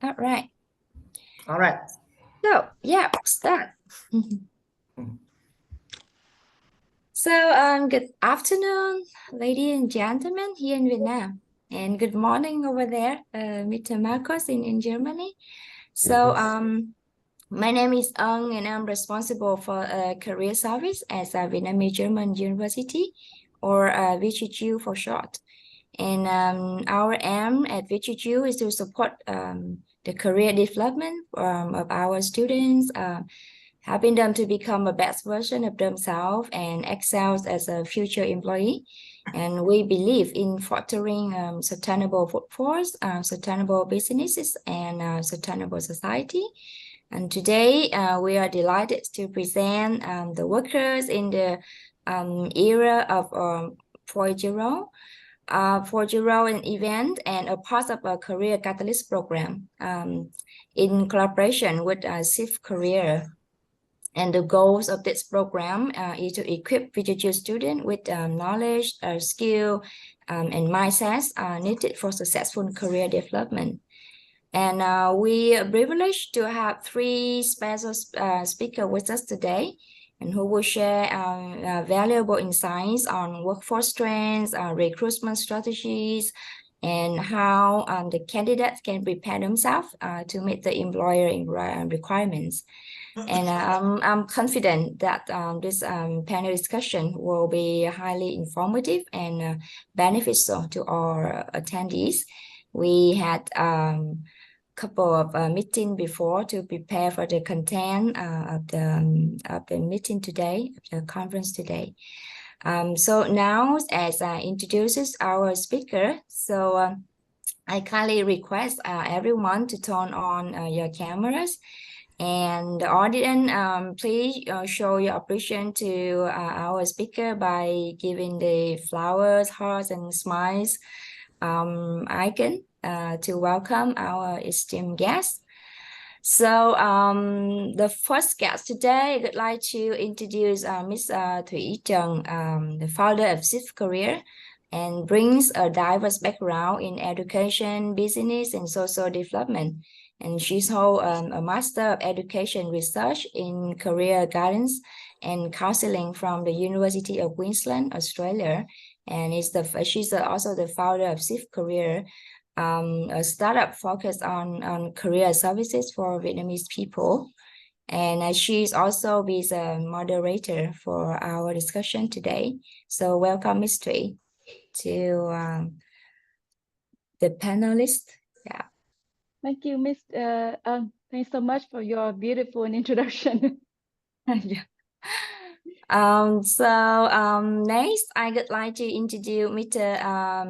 All right. All right. So, yeah, start. So, good afternoon, ladies and gentlemen here in Vietnam, and good morning over there, Mr. Marcos in Germany. So, my name is Ung, and I'm responsible for career service at Vietnamese German University, or VGU for short. And our aim at VGU is to support the career development of our students, helping them to become a best version of themselves and excel as a future employee. And we believe in fostering sustainable workforce, sustainable businesses, and sustainable society. And today we are delighted to present the workers in the era of 4.0. 4.0 an event and a part of a career catalyst program in collaboration with Shift Career. And the goals of this program is to equip VGU students with knowledge, skill, and mindsets needed for successful career development. And we are privileged to have three special speakers with us today, and who will share valuable insights on workforce trends, recruitment strategies, and how the candidates can prepare themselves to meet the employer requirements. And I'm confident that this panel discussion will be highly informative and beneficial to our attendees. We had couple of meetings before to prepare for the content of the meeting today, of the conference today. So now, as I introduces our speaker, so I kindly request everyone to turn on your cameras. And the audience, please show your appreciation to our speaker by giving the flowers, hearts, and smiles icon to welcome our esteemed guest. So the first guest today, I would like to introduce Ms. Thủy Trần, the founder of Shift Career, and brings a diverse background in education, business, and social development. And she's holds a Master of Education Research in Career Guidance and Counseling from the University of Queensland, Australia. And she's also the founder of Shift Career, a startup focused on career services for Vietnamese people. And she's also be the moderator for our discussion today. So welcome, Ms. Thủy, to the panelists. Yeah. Thank you, Miss. Thanks so much for your beautiful introduction. Yeah. Next, I would like to introduce Mr.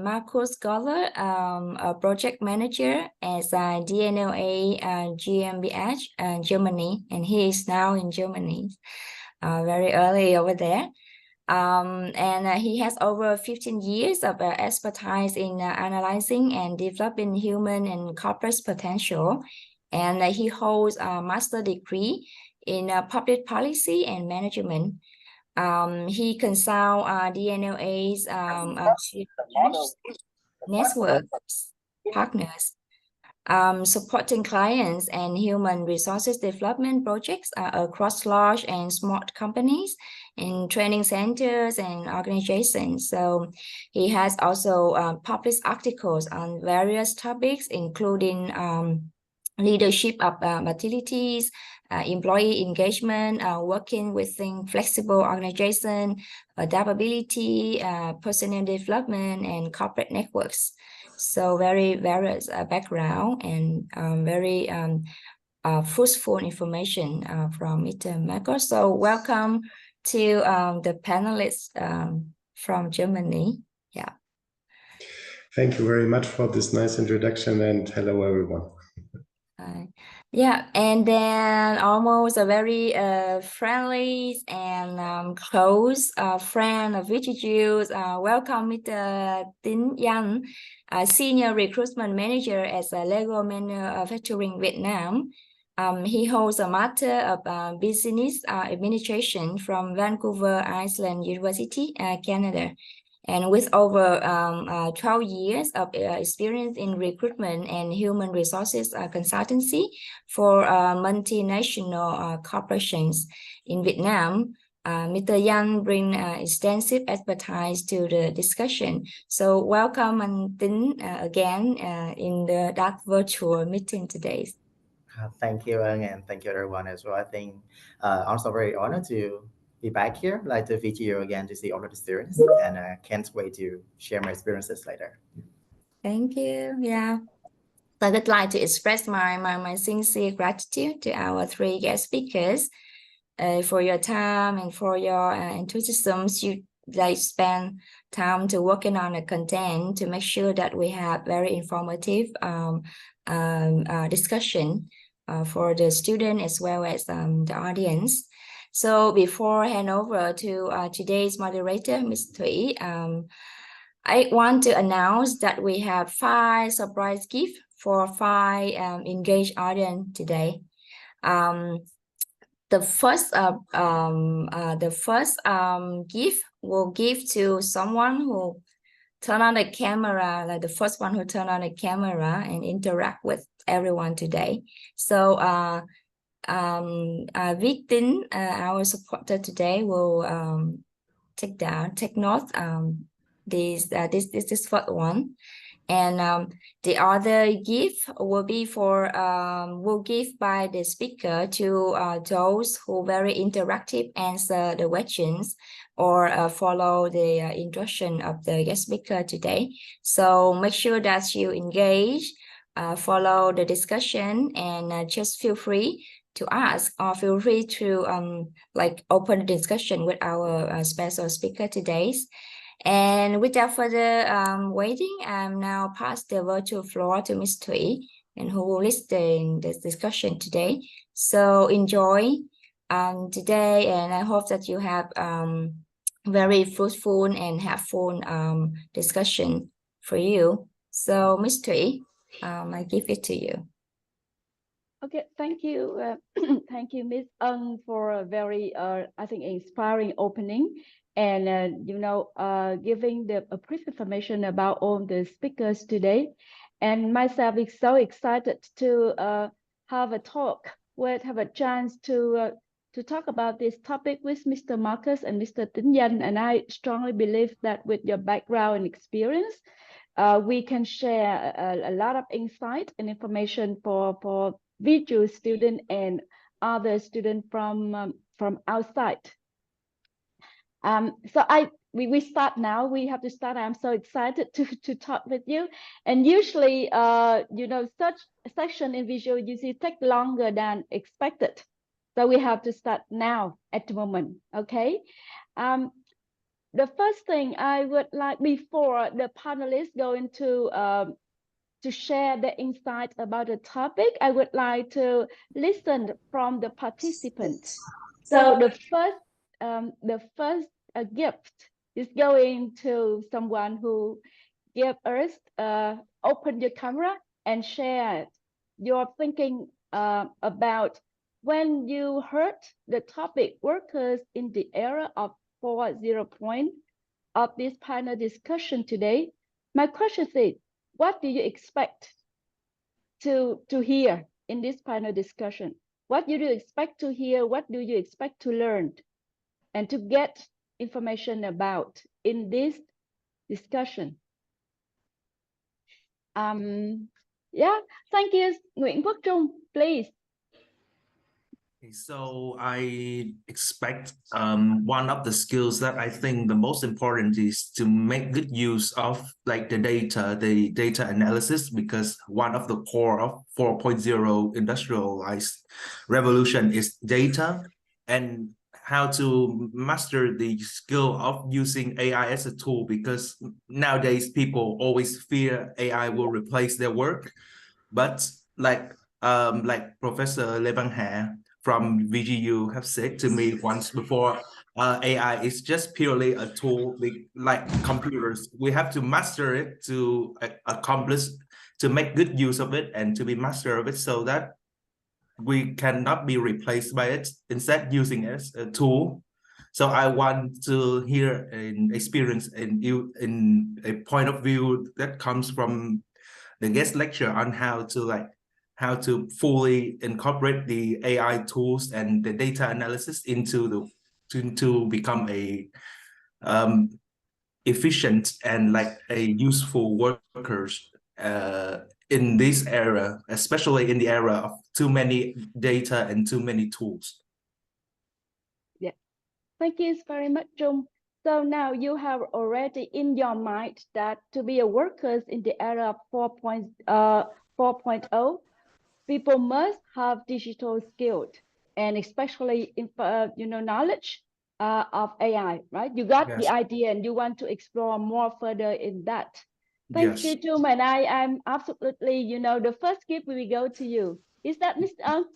Marcus Goller, a project manager at DNLA GmbH, Germany, and he is now in Germany, very early over there. And he has over 15 years of expertise in analyzing and developing human and corporate potential, and he holds a master's degree in public policy and management. He consults DNLA's network partners, supporting clients and human resources development projects across large and small companies in training centers and organizations. So he has also published articles on various topics, including leadership opportunities, employee engagement, working within flexible organization, adaptability, personal development, and corporate networks. So very various background and very fruitful information from Mr. Marcos. So welcome to the panelists from Germany. Yeah. Thank you very much for this nice introduction, and hello everyone. Yeah, and then almost a very friendly and close friend of VGU. Welcome Mr. Tín Yan, Senior Recruitment Manager at Lego Manufacturing Vietnam. He holds a Master of Business Administration from Vancouver Island University, Canada. And with over 12 years of experience in recruitment and human resources consultancy for multinational corporations in Vietnam, Mr. Yan brings extensive expertise to the discussion. So welcome and Tính again in the dark virtual meeting today. Thank you, and thank you everyone as well. I think I'm so very honored to be back here, like to VGU again to see all of the students, and can't wait to share my experiences later. Thank you. Yeah. I would like to express my sincere gratitude to our three guest speakers for your time and for your enthusiasm. You like spend time to working on the content to make sure that we have very informative discussion for the student as well as the audience. So before I hand over to today's moderator, Ms. Thủy, I want to announce that we have 5 surprise gifts for 5 engaged audience today. The first gift will give to someone who turn on the camera, like the first one who turn on the camera and interact with everyone today. So Vic Tin, our supporter today, will take note. This first one, and the other gift will be for will give by the speaker to those who very interactive answer the questions or follow the instruction of the guest speaker today. So make sure that you engage, follow the discussion, and just feel free to ask or feel free to like open the discussion with our special speaker today. And without further waiting, I'm now pass the virtual floor to Ms. Thủy, and who will listen this discussion today. So enjoy today, and I hope that you have very fruitful and helpful discussion for you. So Ms. Thủy, I give it to you. Okay, thank you. Thank you, Ms. Ung, for a very, I think, inspiring opening. And, giving a brief information about all the speakers today. And myself is so excited to have a chance to talk about this topic with Mr. Marcus and Mr. Tính Nhân. And I strongly believe that with your background and experience, we can share a lot of insight and information for VGU student and other students from outside. So we start now. We have to start. I'm so excited to talk with you. And usually, such a session in VGU usually take longer than expected. So we have to start now at the moment. Okay. The first thing I would like, before the panelists go into to share the insight about the topic, I would like to listen from the participants. So the first gift is going to someone who gave us open your camera and share your thinking about when you heard the topic workers in the era of 4.0 point of this panel discussion today. My question is, what do you expect to hear in this panel discussion? What do you expect to hear? What do you expect to learn and to get information about in this discussion? Yeah, thank you. Nguyễn Quốc Trung, please. So I expect one of the skills that I think the most important is to make good use of like the data analysis, because one of the core of 4.0 industrialized revolution is data, and how to master the skill of using AI as a tool, because nowadays people always fear AI will replace their work, but like Professor Lê Văn Hà from VGU have said to me once before, AI is just purely a tool like computers. We have to master it to accomplish, to make good use of it and to be master of it, so that we cannot be replaced by it, instead using it as a tool So I want to hear an experience and you in a point of view that comes from the guest lecture on how to fully incorporate the AI tools and the data analysis into to become a efficient and like a useful workers in this era, especially in the era of too many data and too many tools. Yeah, thank you very much, Trung. So now you have already in your mind that to be a workers in the era of 4.0, people must have digital skills and especially in knowledge of AI, right? You got the Yes. idea and you want to explore more further in that. Thank you, Yes. Trung, and I'm absolutely, the first gift will go to you. Is that Mr. Ung?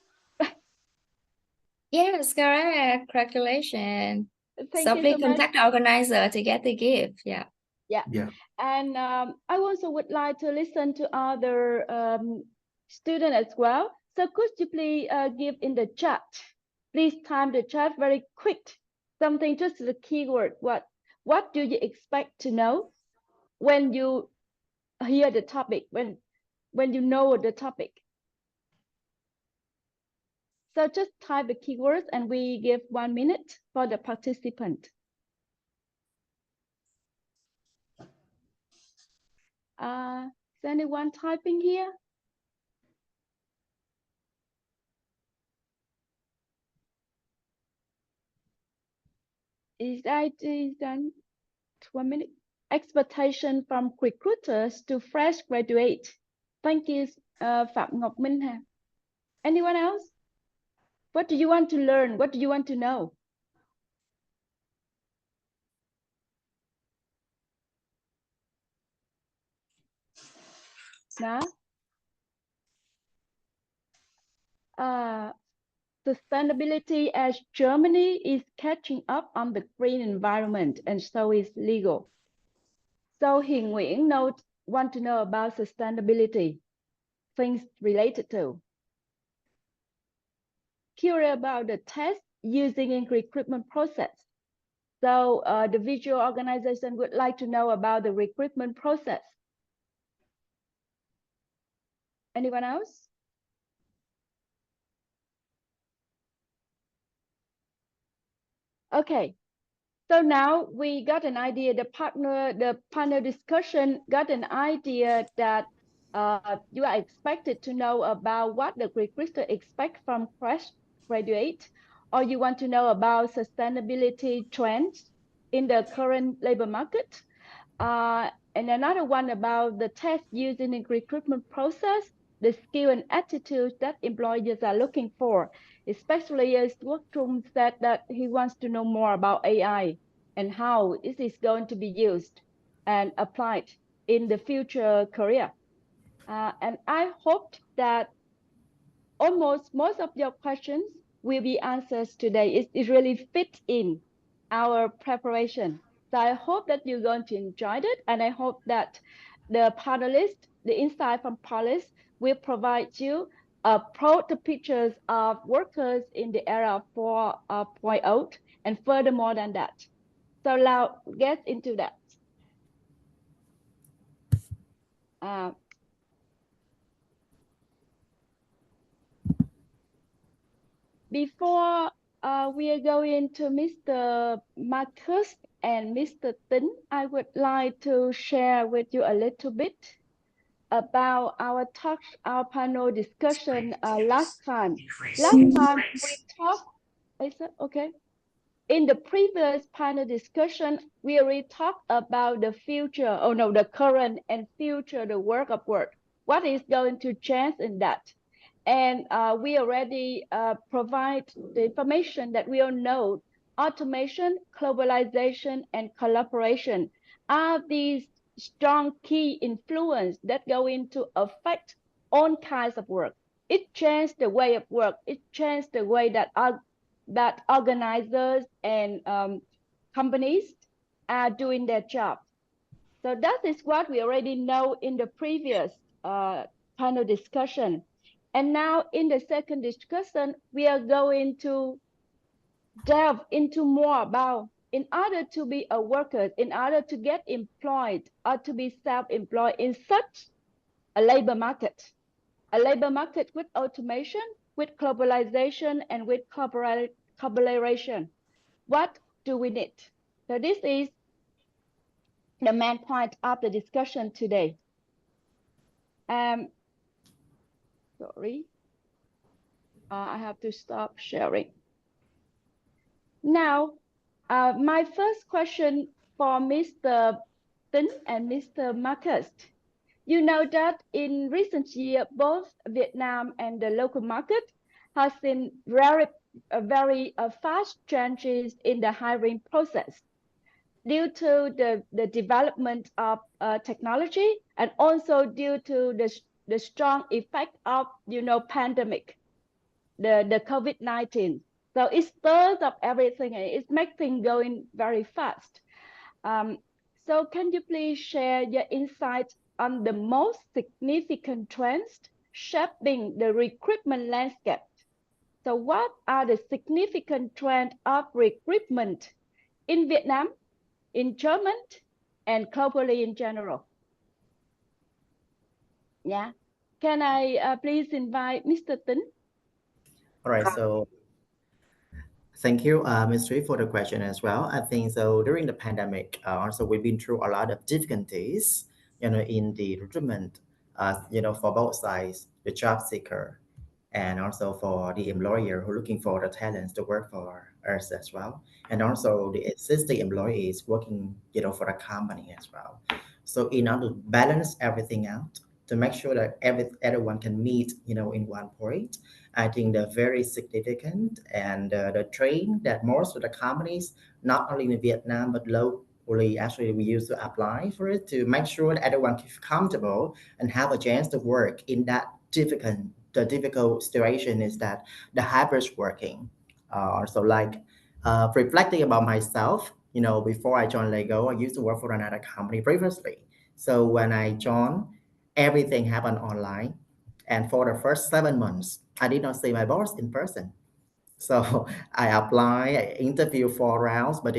Yes, correct. Congratulations. Thank So you please so much. contact the organizer to get the gift. Yeah. Yeah. Yeah. And I also would like to listen to other students as well. So could you please give in the chat? Please time the chat very quick. Something just the keyword. What do you expect to know when you hear the topic? When you know the topic? So just type the keywords and we give 1 minute for the participant. Is anyone typing here? Is done 1 minute? Expectation from recruiters to fresh graduate. Thank you, Phạm Ngọc Minh. Anyone else? What do you want to learn? What do you want to know? Now, sustainability as Germany is catching up on the green environment and so is legal. So Hiền Nguyễn want to know about sustainability, things related to. Curious about the test using in recruitment process. So the visual organization would like to know about the recruitment process. Anyone else? Okay, so now we got an idea, the panel discussion got an idea that you are expected to know about what the recruiter expect from fresh graduate, or you want to know about sustainability trends in the current labor market. And another one about the test used in the recruitment process, the skill and attitudes that employers are looking for, especially as Trung said that he wants to know more about AI and how it is going to be used and applied in the future career. And I hope that almost most of your questions will be answered today. It really fits in our preparation. So I hope that you're going to enjoy it. And I hope that the panelists, the insight from panelists will provide you the pictures of workers in the era of 4.0 and furthermore than that. So now get into that. Before we are going to Mr. Marcus and Mr. Tin, I would like to share with you a little bit about our talk, our panel discussion last time. Last time we talked, is that okay? In the previous panel discussion, we already talked about the future, the current and future, the work of work. What is going to change in that? And we already provide the information that we all know. Automation, globalization, and collaboration are these strong key influence that go into affect all kinds of work. It changed the way of work. It changed the way that organizers and companies are doing their job. So that is what we already know in the previous panel discussion. And now in the second discussion, we are going to delve into more about in order to be a worker, in order to get employed or to be self-employed in such a labor market with automation, with globalization, and with collaboration. What do we need? So this is the main point of the discussion today. Sorry, I have to stop sharing. Now, my first question for Mr. Tin and Mr. Marcus. You know that in recent years, both Vietnam and the local market has seen very fast changes in the hiring process due to the development of technology and also due to the strong effect of pandemic, the COVID-19. So it stirs up everything and it makes things going very fast. So can you please share your insight on the most significant trends shaping the recruitment landscape? So what are the significant trends of recruitment in Vietnam, in Germany, and globally in general? Yeah. Can I please invite Mr. Tin? All right, so thank you, Ms. Thúy, for the question as well. I think so during the pandemic, also we've been through a lot of difficulties, in the recruitment, for both sides, the job seeker and also for the employer who looking for the talents to work for us as well. And also the existing employees working, for the company as well. So in order to balance everything out, to make sure that everyone can meet, in one point, I think they're very significant and the trend that most of the companies, not only in Vietnam but locally, actually we used to apply for it to make sure that everyone is comfortable and have a chance to work in that difficult situation is that the hybrid working. So like reflecting about myself, before I joined Lego, I used to work for another company previously. So when I joined, everything happened online. And for the first 7 months, I did not see my boss in person. So I apply, I interview 4 rounds, but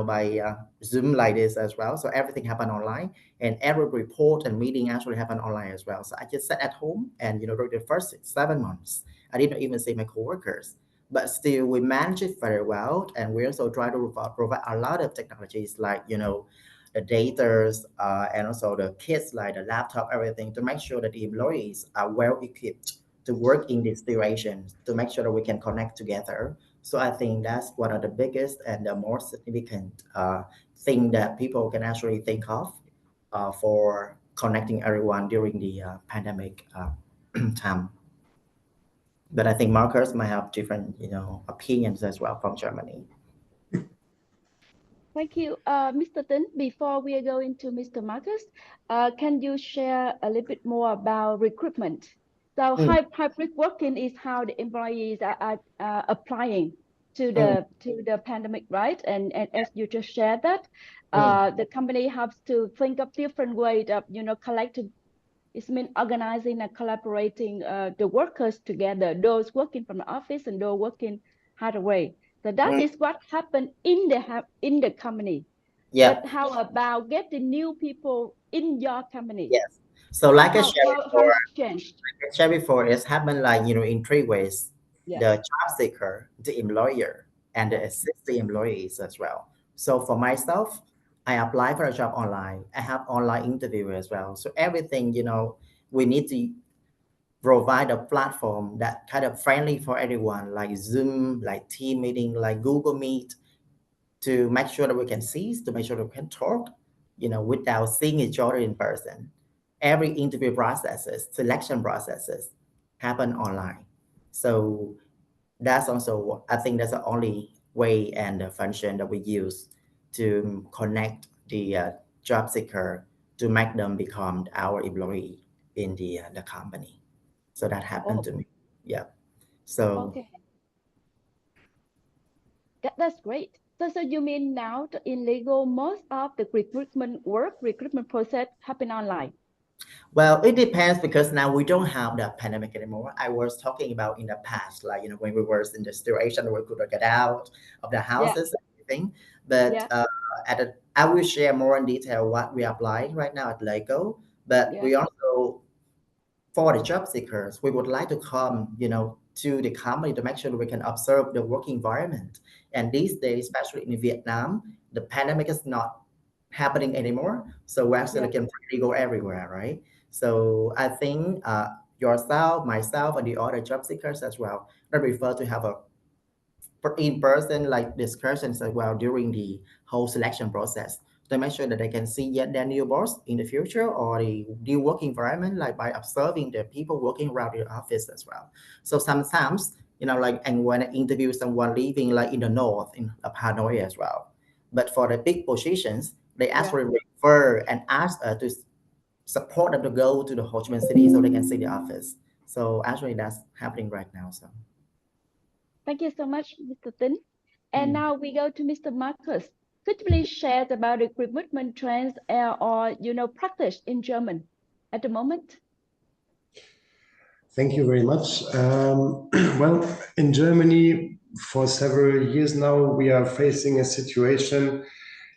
by Zoom like this as well. So everything happened online, and every report and meeting actually happened online as well. So I just sat at home, and during the first 7 months, I didn't even see my coworkers. But still, we managed it very well, and we also try to provide a lot of technologies like the data and also the kits like the laptop, everything to make sure that the employees are well equipped to work in this situation to make sure that we can connect together. So I think that's one of the biggest and the more significant thing that people can actually think of for connecting everyone during the pandemic time. But I think Marcus might have different, opinions as well from Germany. Thank you, Mr. Tin. Before we go into Mr. Marcus, can you share a little bit more about recruitment? So hybrid working is how the employees are applying to the pandemic, right? And as you just shared that, the company has to think of different ways of collecting. It means organizing and collaborating the workers together, those working from the office and those working hardware. So that is what happened in the company. Yeah. But how about getting new people in your company? Yes. So like I How it's changed? shared before, it's happened like in 3 ways: Yeah. the job seeker, the employer, and the existing employees as well. So for myself, I apply for a job online. I have online interview as well. So everything, we need to provide a platform that kind of friendly for everyone, like Zoom, like team meeting, like Google Meet, to make sure that we can see, to make sure that we can talk, without seeing each other in person. Every interview processes, selection processes happen online. So that's also, I think that's the only way and the function that we use to connect the job seeker to make them become our employee in the company. So that happened to me. Yeah. So Okay. That's great. So you mean now in Lego, most of the recruitment process happen online? Well, it depends because now we don't have the pandemic anymore. I was talking about in the past, like, when we were in the situation where we could get out of the Yeah, houses and everything. But yeah, I will share more in detail what we are applying right now at Lego. But yeah, we also, for the job seekers, we would like to come, to the company to make sure that we can observe the work environment. And these days, especially in Vietnam, the pandemic is not happening anymore. So we yeah. actually can really go everywhere, right? So I think yourself, myself, and the other job seekers as well, I prefer to have a in-person like discussions as well during the whole selection process to make sure that they can see yet their new boss in the future or the new work environment, like by observing the people working around the office as well. So sometimes, like, and when I interview someone living like in the north in Hanoi as well, but for the big positions they Yeah. actually refer and ask to support them to go to the Ho Chi Minh City so they can see the office. So actually that's happening right now. So Thank you so much, Mr. Tin. And mm. now we go to Mr. Marcus. Could you please share about the recruitment trends or practice in German at the moment? Thank you very much. Well, in Germany, for several years now, we are facing a situation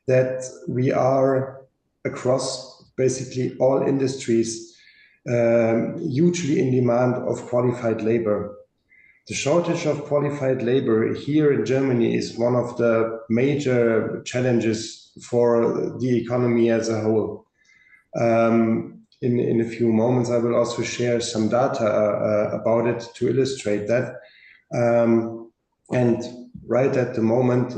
that we are across basically all industries hugely in demand of qualified labor. The shortage of qualified labor here in Germany is one of the major challenges for the economy as a whole. In a few moments, I will also share some data about it to illustrate that. And right at the moment,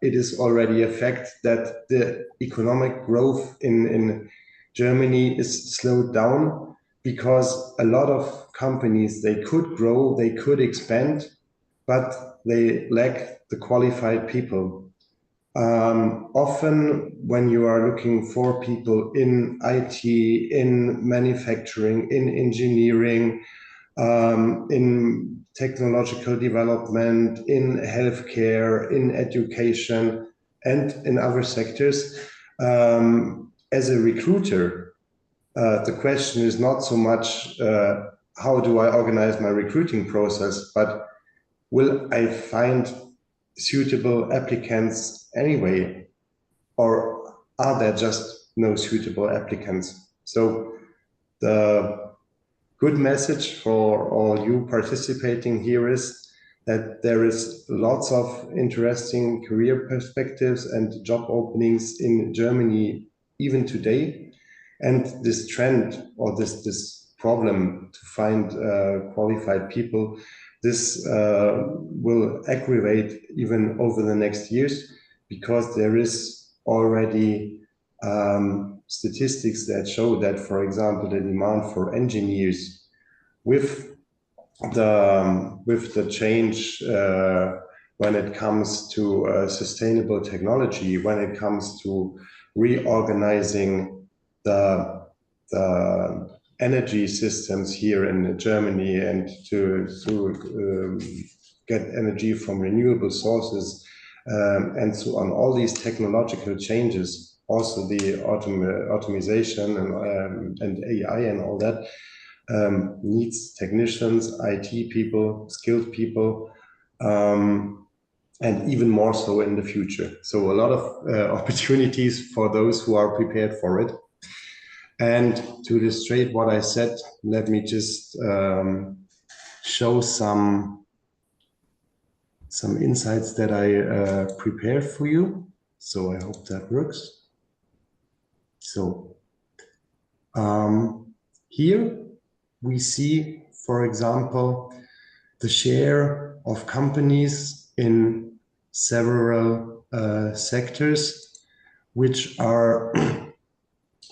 it is already a fact that the economic growth in Germany is slowed down because a lot of companies, they could grow, they could expand, but they lack the qualified people. Often, when you are looking for people in IT, in manufacturing, in engineering, in technological development, in healthcare, in education, and in other sectors, as a recruiter, the question is not so much how do I organize my recruiting process, but will I find suitable applicants anyway, or are there just no suitable applicants? So the good message for all you participating here is that there is lots of interesting career perspectives and job openings in Germany even today. And this trend or this problem to find qualified people, this will aggravate even over the next years because there is already statistics that show that, for example, the demand for engineers with the change when it comes to sustainable technology, when it comes to reorganizing the energy systems here in Germany and to get energy from renewable sources and so on. All these technological changes, also the automation and AI and all that, needs technicians, IT people, skilled people, and even more so in the future. So a lot of opportunities for those who are prepared for it. And to illustrate what I said, let me just show some insights that I prepared for you. So I hope that works. So here we see, for example, the share of companies in several sectors which are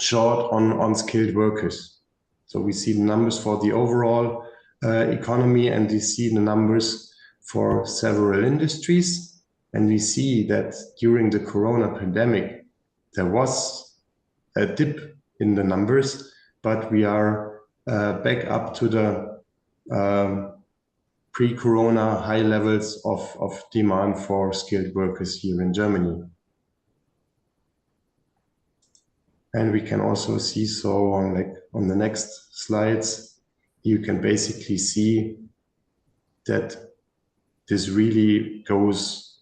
short on skilled workers. So we see the numbers for the overall economy, and we see the numbers for several industries. And we see that during the Corona pandemic, there was a dip in the numbers, but we are back up to the pre-Corona high levels of demand for skilled workers here in Germany. And we can also see, so on the next slides, you can basically see that this really goes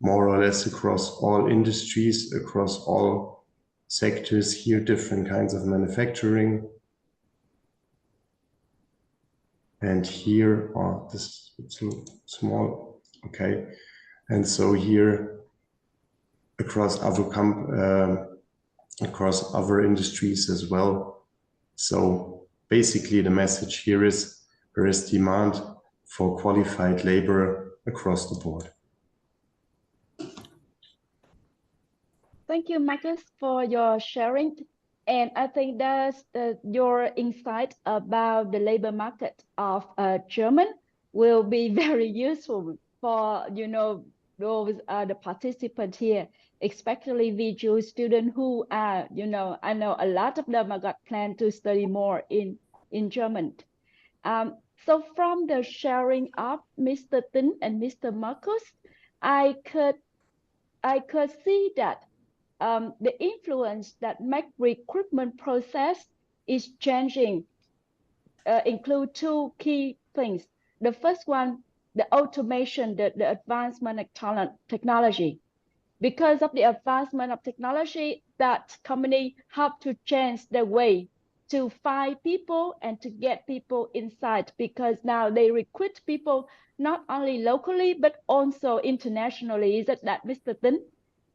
more or less across all industries, across all sectors here, different kinds of manufacturing. And here, oh, this is too small, okay. And so here, across other industries as well. So basically the message here is there is demand for qualified labor across the board. Thank you, Marcus, for your sharing. And I think that's your insight about the labor market of German will be very useful for, you know, those the participants here, especially VGU students who are, you know, I know a lot of them have got planned to study more in German. So from the sharing of Mr. Tin and Mr. Marcus, I could see that the influence that make recruitment process is changing include two key things. The first one, the automation, the advancement of technology. Because of the advancement of technology, that company have to change their way to find people and to get people inside, because now they recruit people not only locally but also internationally. Is it that, Mr. Tin?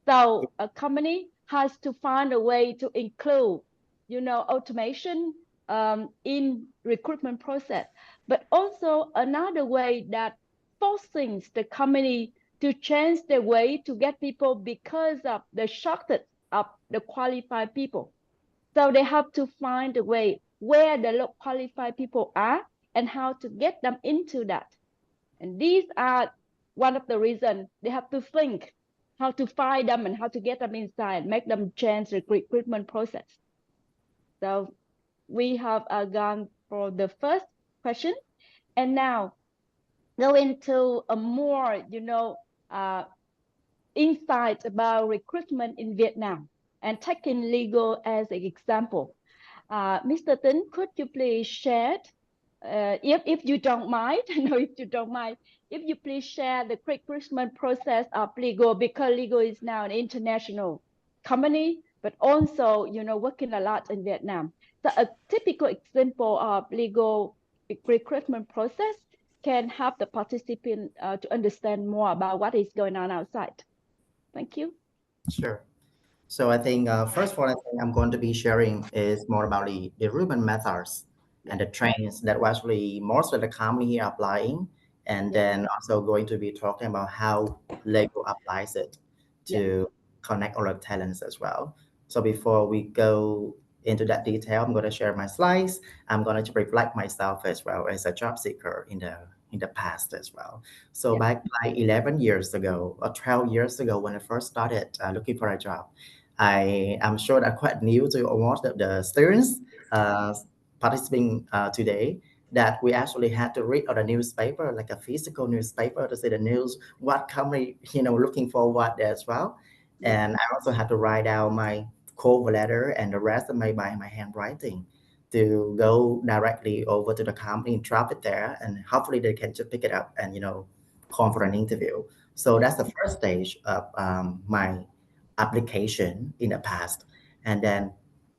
So a company has to find a way to include, you know, automation in recruitment process, but also another way that forcing the company to change their way to get people because of the shortage of the qualified people. So they have to find a way where the qualified people are and how to get them into that. And these are one of the reasons they have to think how to find them and how to get them inside, make them change the recruitment process. So we have gone for the first question, and now go into a more, you know, insight about recruitment in Vietnam, and taking legal as an example. Mr. Tin, could you please share, if you don't mind, no, if you don't mind, if you please share the recruitment process of legal, because legal is now an international company, but also, you know, working a lot in Vietnam. So a typical example of legal recruitment process can help the participant to understand more about what is going on outside. Thank you. Sure. So I think first of all, I think I'm going to be sharing is more about the recruitment methods and the trends that actually most of the company are applying, and then also going to be talking about how Lego applies it to connect all the talents as well. So before we go into that detail, I'm going to share my slides. I'm going to reflect myself as well as a job seeker in the past as well. So back like 11 years ago or 12 years ago when I first started looking for a job, I am sure that quite new to almost the students participating today, that we actually had to read on a newspaper, like a physical newspaper, to see the news, what company, looking for what as well. And I also had to write out my cover letter and the resume by my handwriting to go directly over to the company, drop it there, and hopefully they can just pick it up and, call for an interview. So that's the first stage of my application in the past. And then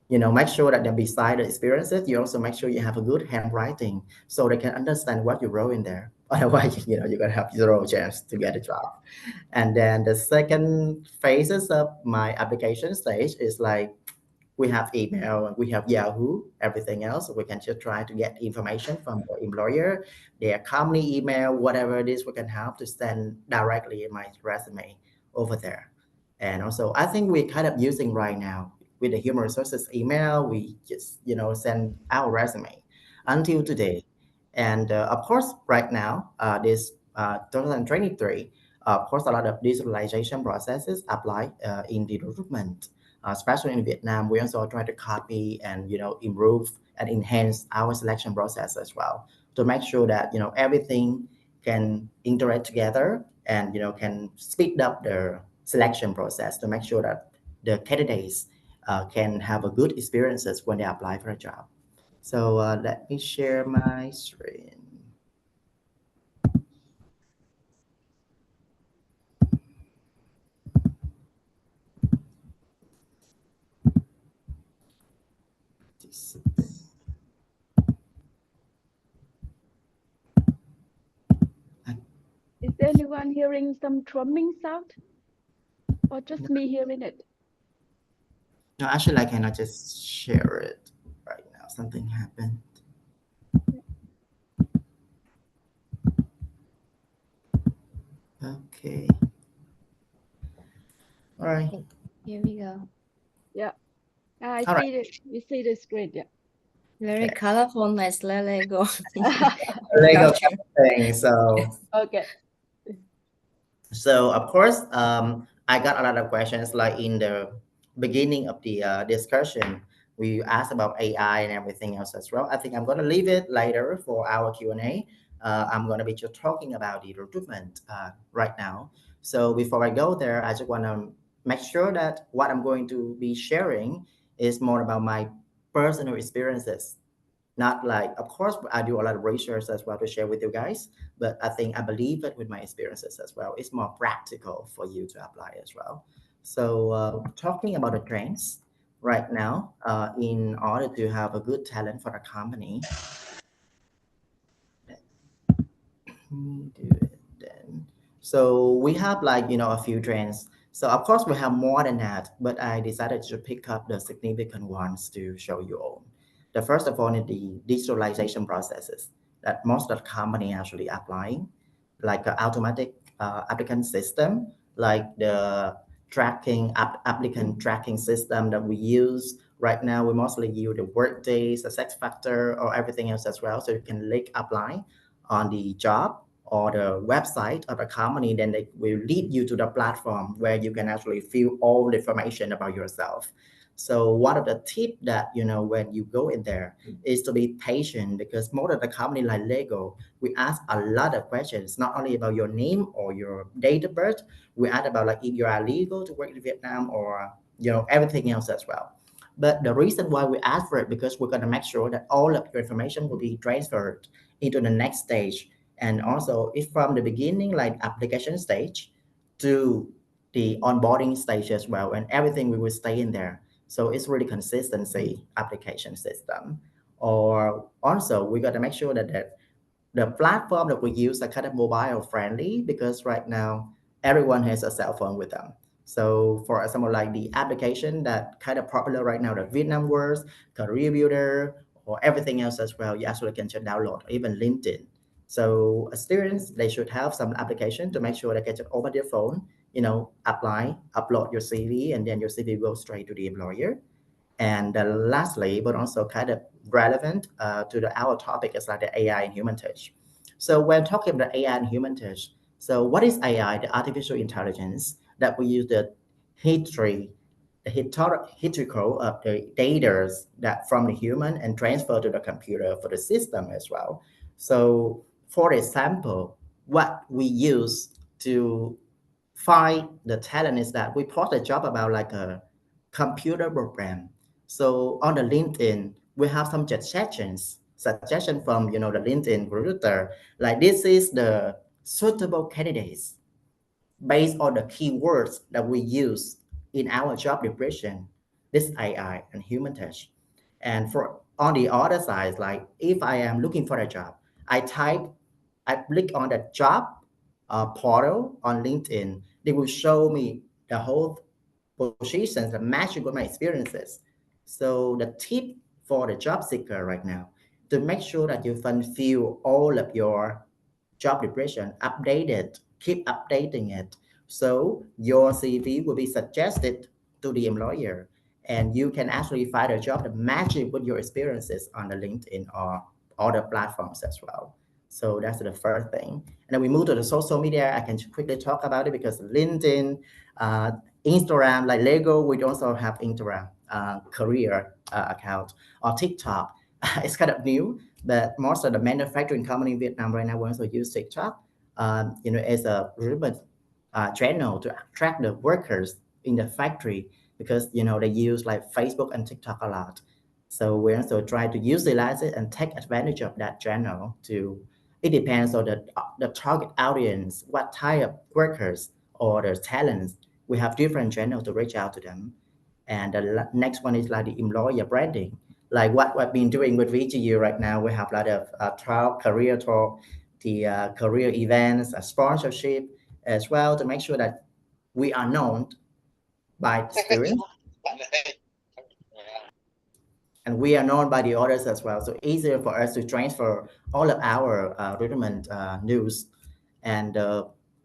make sure that then beside the experiences, you also make sure you have a good handwriting so they can understand what you wrote in there. Otherwise, you're gonna have zero chance to get a job. And then the second phases of my application stage is like we have email, we have Yahoo, everything else. We can just try to get information from the employer, their company email, whatever it is, we can help to send directly my resume over there. And also, I think we're kind of using right now with the human resources email, we just, send our resume until today. And of course, right now, this 2023, of course, a lot of digitalization processes apply in the recruitment, especially in Vietnam. We also try to copy and improve and enhance our selection process as well to make sure that everything can interact together and can speed up the selection process to make sure that the candidates can have a good experiences when they apply for a job. So let me share my screen. Is there anyone hearing some drumming sound, or just me hearing it? No, actually, I cannot just share it right now. Something happened. Okay. All right. Here we go. Yeah, I All right. see it. You see the screen. Yeah. Very Okay. colorful, nice Lego. Lego Culture. thing. So Okay. So of course, I got a lot of questions like in the beginning of the discussion. We asked about AI and everything else as well. I think I'm going to leave it later for our Q&A. I'm going to be just talking about the recruitment right now. So before I go there, I just want to make sure that what I'm going to be sharing is more about my personal experiences, not like, of course I do a lot of research as well to share with you guys, but I think I believe it with my experiences as well, it's more practical for you to apply as well. So talking about the trends right now, in order to have a good talent for a company, me do it then. So we have like, a few trends. So of course we have more than that, but I decided to pick up the significant ones to show you all. The first of all is the digitalization processes that most of the company actually applying, like an automatic applicant system, like the applicant tracking system that we use right now. We mostly use the Workday, Success Factor, or everything else as well. So you can click apply on the job or the website of the company, then they will lead you to the platform where you can actually fill all the information about yourself. So one of the tips that, when you go in there is to be patient, because most of the company like Lego, we ask a lot of questions, not only about your name or your date of birth. We ask about like if you are legal to work in Vietnam, or, everything else as well. But the reason why we ask for it, because we're going to make sure that all of your information will be transferred into the next stage. And also it's from the beginning, like application stage, to the onboarding stage as well, and everything we will stay in there. So it's really consistency application system. Or also we got to make sure that the platform that we use are kind of mobile friendly, because right now everyone has a cell phone with them. So for example, like the application that kind of popular right now, the Vietnam Words, Career Builder, or everything else as well, you actually can just download, even LinkedIn. So students, they should have some application to make sure they can just open their phone, apply, upload your CV, and then your CV goes straight to the employer. And lastly, but also kind of relevant to our topic, is like the AI and human touch. So when talking about AI and human touch, so what is AI? The artificial intelligence that we use the history, the historical of the data that from the human and transfer to the computer for the system as well. So for example, what we use to find the talent is that we post a job about like a computer program. So on the LinkedIn, we have some suggestion from, the LinkedIn recruiter, like this is the suitable candidates based on the keywords that we use in our job description. This AI and human touch. And for on the other side, like if I am looking for a job, I click on the job portal on LinkedIn. They will show me the whole positions that match with my experiences. So the tip for the job seeker right now, to make sure that you fulfill all of your job description, updated, keep updating it. So your CV will be suggested to the employer, and you can actually find a job that matches with your experiences on the LinkedIn or other platforms as well. So that's the first thing. And then we move to the social media. I can quickly talk about it, because LinkedIn, uh, Instagram, like Lego, we also have Instagram career account, or TikTok. It's kind of new, but most of the manufacturing company in Vietnam right now will also use TikTok, as a recruitment channel to attract the workers in the factory, because they use like Facebook and TikTok a lot. So we also try to utilize it and take advantage of that channel to. It depends on the target audience, what type of workers or the talents. We have different channels to reach out to them. And the next one is like the employer branding, like what we've been doing with VGU right now. We have a lot of talk, career talk, the career events, sponsorship as well, to make sure that we are known by the students and we are known by the others as well. So easier for us to transfer all of our recruitment news. And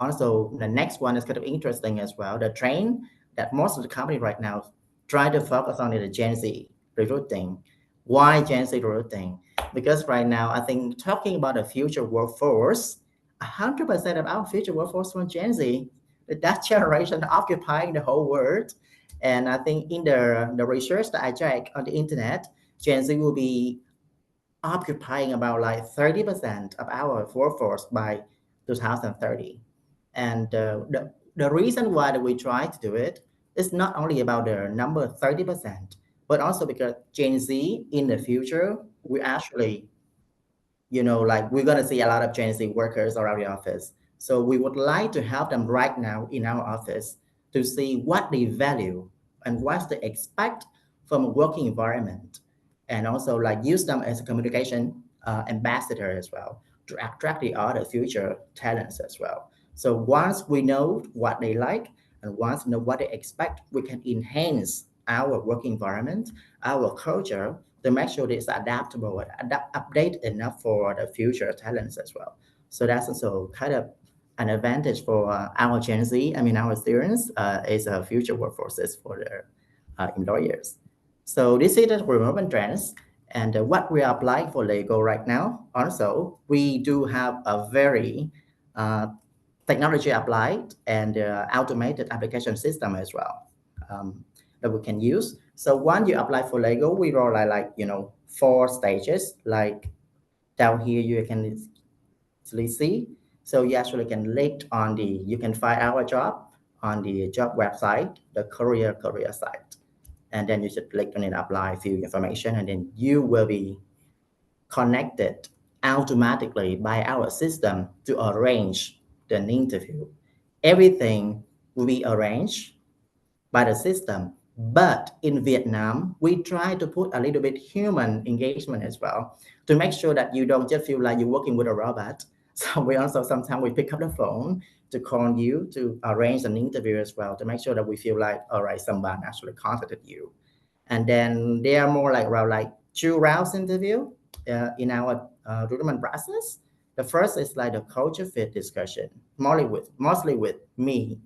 also the next one is kind of interesting as well. The trend that most of the company right now try to focus on is the Gen Z recruiting. Why Gen Z recruiting? Because right now, I think talking about the future workforce, 100% of our future workforce from Gen Z, that generation occupying the whole world. And I think in the research that I check on the internet, Gen Z will be occupying about like 30% of our workforce by 2030. And the reason why we try to do it is not only about the number 30%, but also because Gen Z in the future, we actually like we're going to see a lot of Gen Z workers around the office. So we would like to help them right now in our office to see what they value and what they expect from a working environment. And also like use them as a communication ambassador as well to attract the other future talents as well. So once we know what they like and once we know what they expect, we can enhance our working environment, our culture, to make sure it's adaptable and update enough for the future talents as well. So that's also kind of an advantage for our Gen Z. I mean, our students is a future workforces for the employers. So this is the recruitment trends. And what we are applying for Lego right now, also, we do have a very technology applied and automated application system as well that we can use. So once you apply for Lego, we roll like 4 stages. Like down here, you can actually see. So you actually can click on you can find our job on the job website, the career site, and then you should click on it, apply, fill information, and then you will be connected automatically by our system to arrange the interview. Everything will be arranged by the system. But in Vietnam, we try to put a little bit human engagement as well to make sure that you don't just feel like you're working with a robot. So we also sometimes we pick up the phone to call you to arrange an interview as well to make sure that we feel like, all right, someone actually contacted you. And then there are more like around like 2 rounds interview in our recruitment process. The first is like the culture fit discussion, mostly with me,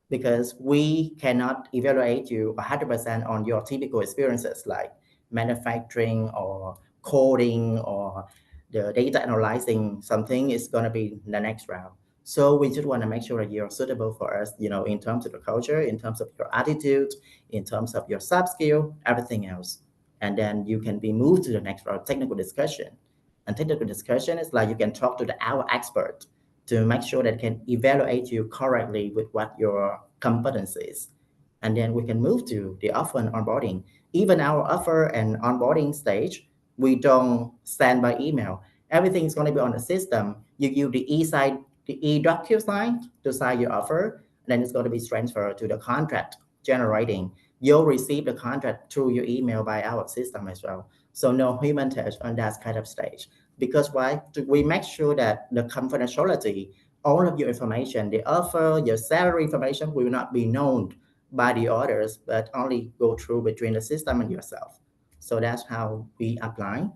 because we cannot evaluate you 100% on your typical experiences like manufacturing or coding or the data analyzing something is going to be the next round. So we just want to make sure that you're suitable for us, in terms of the culture, in terms of your attitude, in terms of your soft skill, everything else. And then you can be moved to the next round, technical discussion. And technical discussion is like you can talk to our expert to make sure that can evaluate you correctly with what your competencies. And then we can move to the offer and onboarding. Even our offer and onboarding stage, we don't send by email. Everything is going to be on the system. You use the e-docu sign to sign your offer, then it's going to be transferred to the contract generating. You'll receive the contract through your email by our system as well. So no human touch on that kind of stage. Because why? We make sure that the confidentiality, all of your information, the offer, your salary information will not be known by the others, but only go through between the system and yourself. So that's how we apply,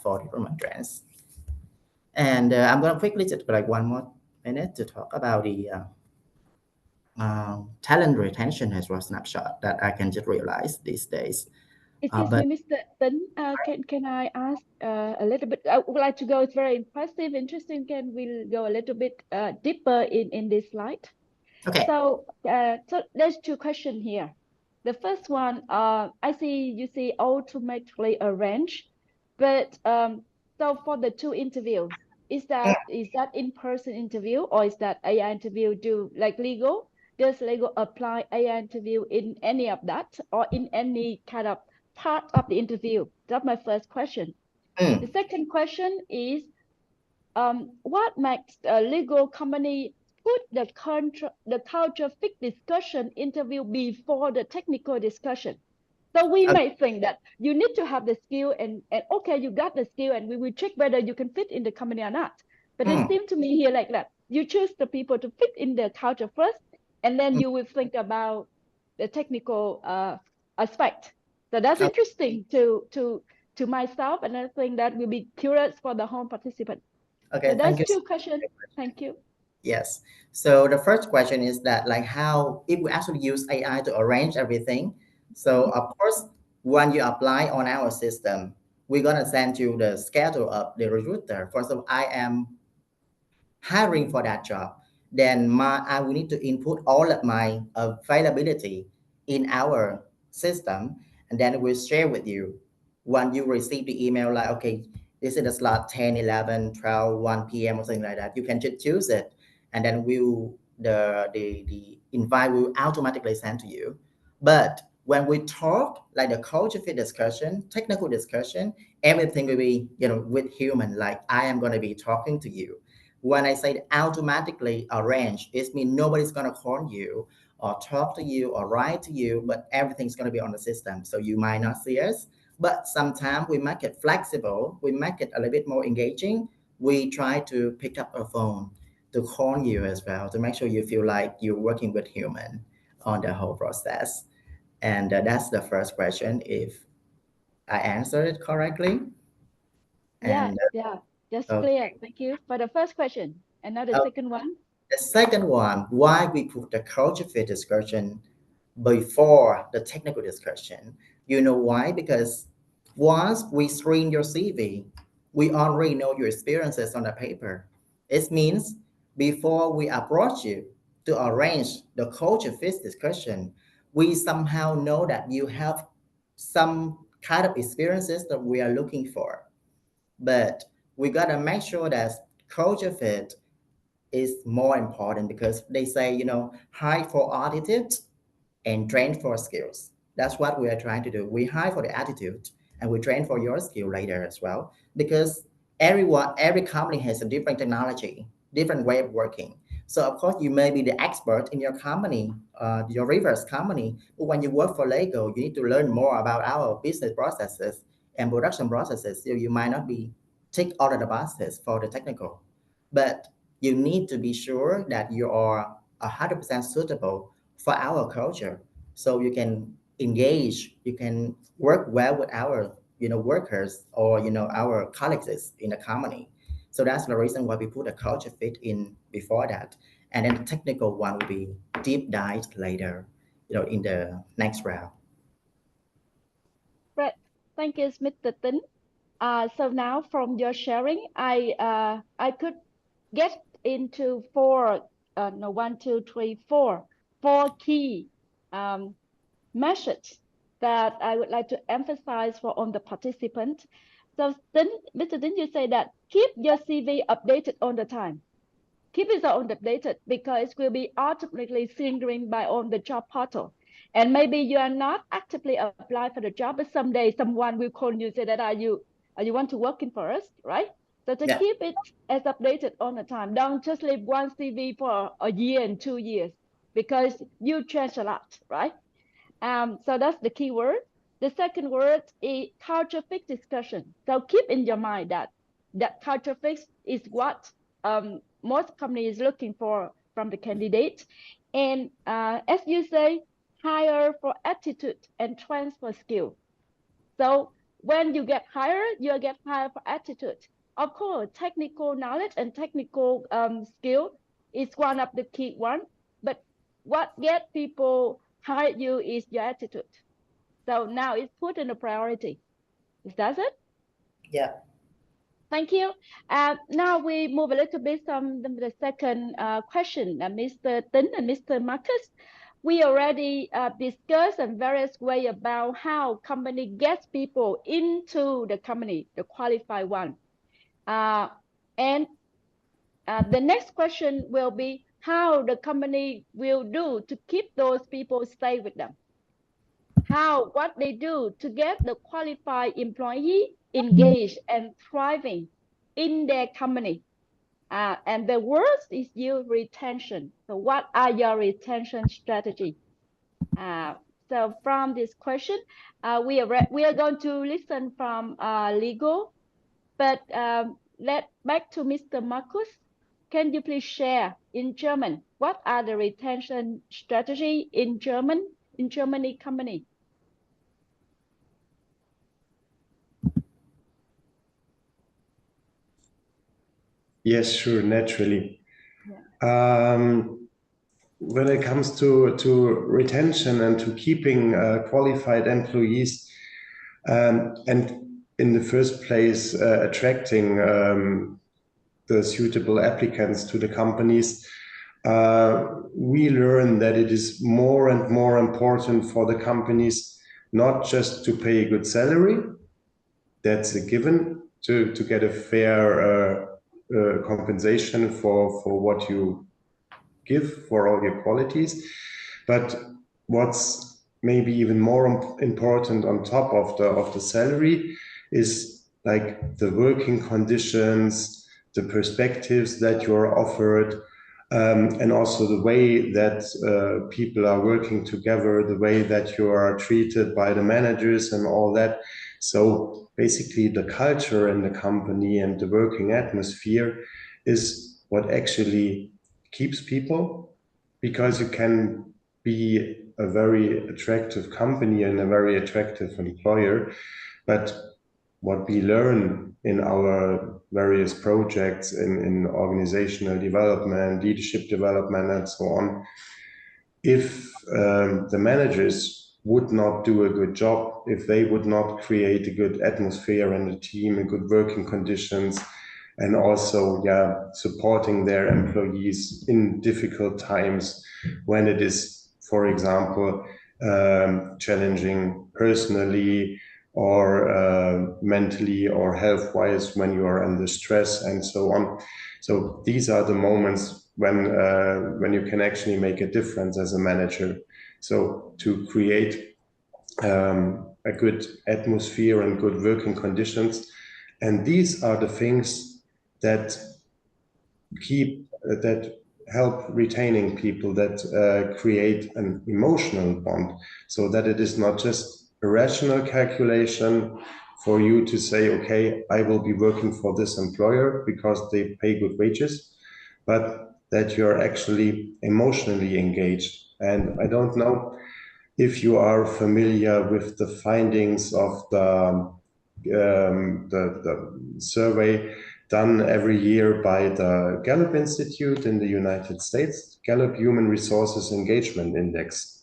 for the recruitment trends. And I'm going to quickly just like 1 more minute to talk about the talent retention as well snapshot that I can just realize these days. Excuse But me, Mr. Tin, can I ask a little bit? I would like to go. It's very impressive, interesting. Can we go a little bit deeper in this slide? okay, So there's 2 questions here. The first one, I see you see automatically arranged, but so for the 2 interviews, is that in-person interview or is that AI interview do like legal? does Lego apply AI interview in any of that or in any kind of part of the interview? That's my first question. The second question is, what makes a legal company put the culture fit discussion interview before the technical discussion? So we may think that you need to have the skill and okay, you got the skill and we will check whether you can fit in the company or not. But it seems to me here like that. You choose the people to fit in the culture first, and then you will think about the technical aspect. So that's interesting to myself, and I think that will be curious for the home participant. Okay, So thank that's you. two questions. Thank you. Yes. So the first question is that like how if we actually use AI to arrange everything. So of course, when you apply on our system, we're gonna send you the schedule of the recruiter. For example, I am hiring for that job, then I will need to input all of my availability in our system, and then we'll share with you. When you receive the email, like, okay, this is the slot 10, 11, 12, 1 p.m. or something like that, you can just choose it, and then the invite will automatically send to you. But when we talk like the culture fit discussion, technical discussion, everything will be, with human, like I am going to be talking to you. When I say automatically arrange, it means nobody's going to call you or talk to you or write to you, but everything's going to be on the system. So you might not see us, but sometimes we make it flexible. We make it a little bit more engaging. We try to pick up a phone to call you as well to make sure you feel like you're working with human on the whole process. And that's the first question, if I answered it correctly. Yeah, And yeah, that's uh, clear. Thank you for the first question. And now the uh, second one. the second one, why we put the culture fit discussion before the technical discussion. You know why? Because once we screen your CV, we already know your experiences on the paper. It means before we approach you to arrange the culture fit discussion, we somehow know that you have some kind of experiences that we are looking for. But we gotta make sure that culture fit is more important, because they say, hire for attitude and train for skills. That's what we are trying to do. We hire for the attitude and we train for your skill later as well. Because every company has a different technology, different way of working. So of course you may be the expert in your company, your reverse company. But when you work for Lego, you need to learn more about our business processes and production processes. So you might not be tick all of the boxes for the technical, but you need to be sure that you are 100% suitable for our culture, so you can engage, you can work well with our workers, or our colleagues in the company. So that's the reason why we put a culture fit in before that, and then the technical one will be deep dive later, in the next round. Right. Thank you, Mr. Tin. So now from your sharing, I could get into four, no, one, two, three, four key message that I would like to emphasize for on the participant. So then, Mr. Tin, you say that keep your CV updated all the time. Keep it updated because it will be automatically synchronized by on the job portal. And maybe you are not actively applying for the job, but someday someone will call you, say that are you want to work in for us, right? So to Yeah. keep it as updated all the time. Don't just leave one CV for a year and 2 years because you change a lot, right? So that's the key word. The second word is culture fit discussion. So keep in your mind that culture fit is what most companies looking for from the candidate. And as you say, hire for attitude and transfer skill. So when you get hired, you get hired for attitude. Of course, technical knowledge and technical skill is one of the key one. But what get people hire you is your attitude. So now it's put in a priority. Is that it? Yeah. Thank you. Now we move a little bit from the second question, Mr. Tin and Mr. Marcus. We already discussed in various way about how company gets people into the company, the qualified one. And the next question will be, how the company will do to keep those people stay with them. What they do to get the qualified employee engaged and thriving in their company. And the worst is your retention. So what are your retention strategy? So from this question, we are going to listen from legal, but back to Mr. Marcus. Can you please share in German what are the retention strategy in Germany company? Yes, sure, naturally. Yeah. When it comes to retention and to keeping qualified employees, and in the first place attracting the suitable applicants to the companies, we learn that it is more and more important for the companies not just to pay a good salary, that's a given, to get a fair compensation for what you give for all your qualities, but what's maybe even more important on top of the salary is like the working conditions, the perspectives that you are offered, and also the way that people are working together, the way that you are treated by the managers and all that. So basically the culture in the company and the working atmosphere is what actually keeps people, because you can be a very attractive company and a very attractive employer, but what we learn in our various projects in organizational development, leadership development, and so on, if the managers would not do a good job, if they would not create a good atmosphere and a team and good working conditions, and also supporting their employees in difficult times when it is, for example, challenging personally or mentally or health-wise, when you are under stress and so on. So these are the moments when you can actually make a difference as a manager. So to create a good atmosphere and good working conditions, and these are the things that help retaining people, that create an emotional bond, so that it is not just a rational calculation for you to say, okay, I will be working for this employer because they pay good wages, but that you're actually emotionally engaged. And I don't know if you are familiar with the findings of the survey done every year by the Gallup Institute in the United States, Gallup Human Resources Engagement Index.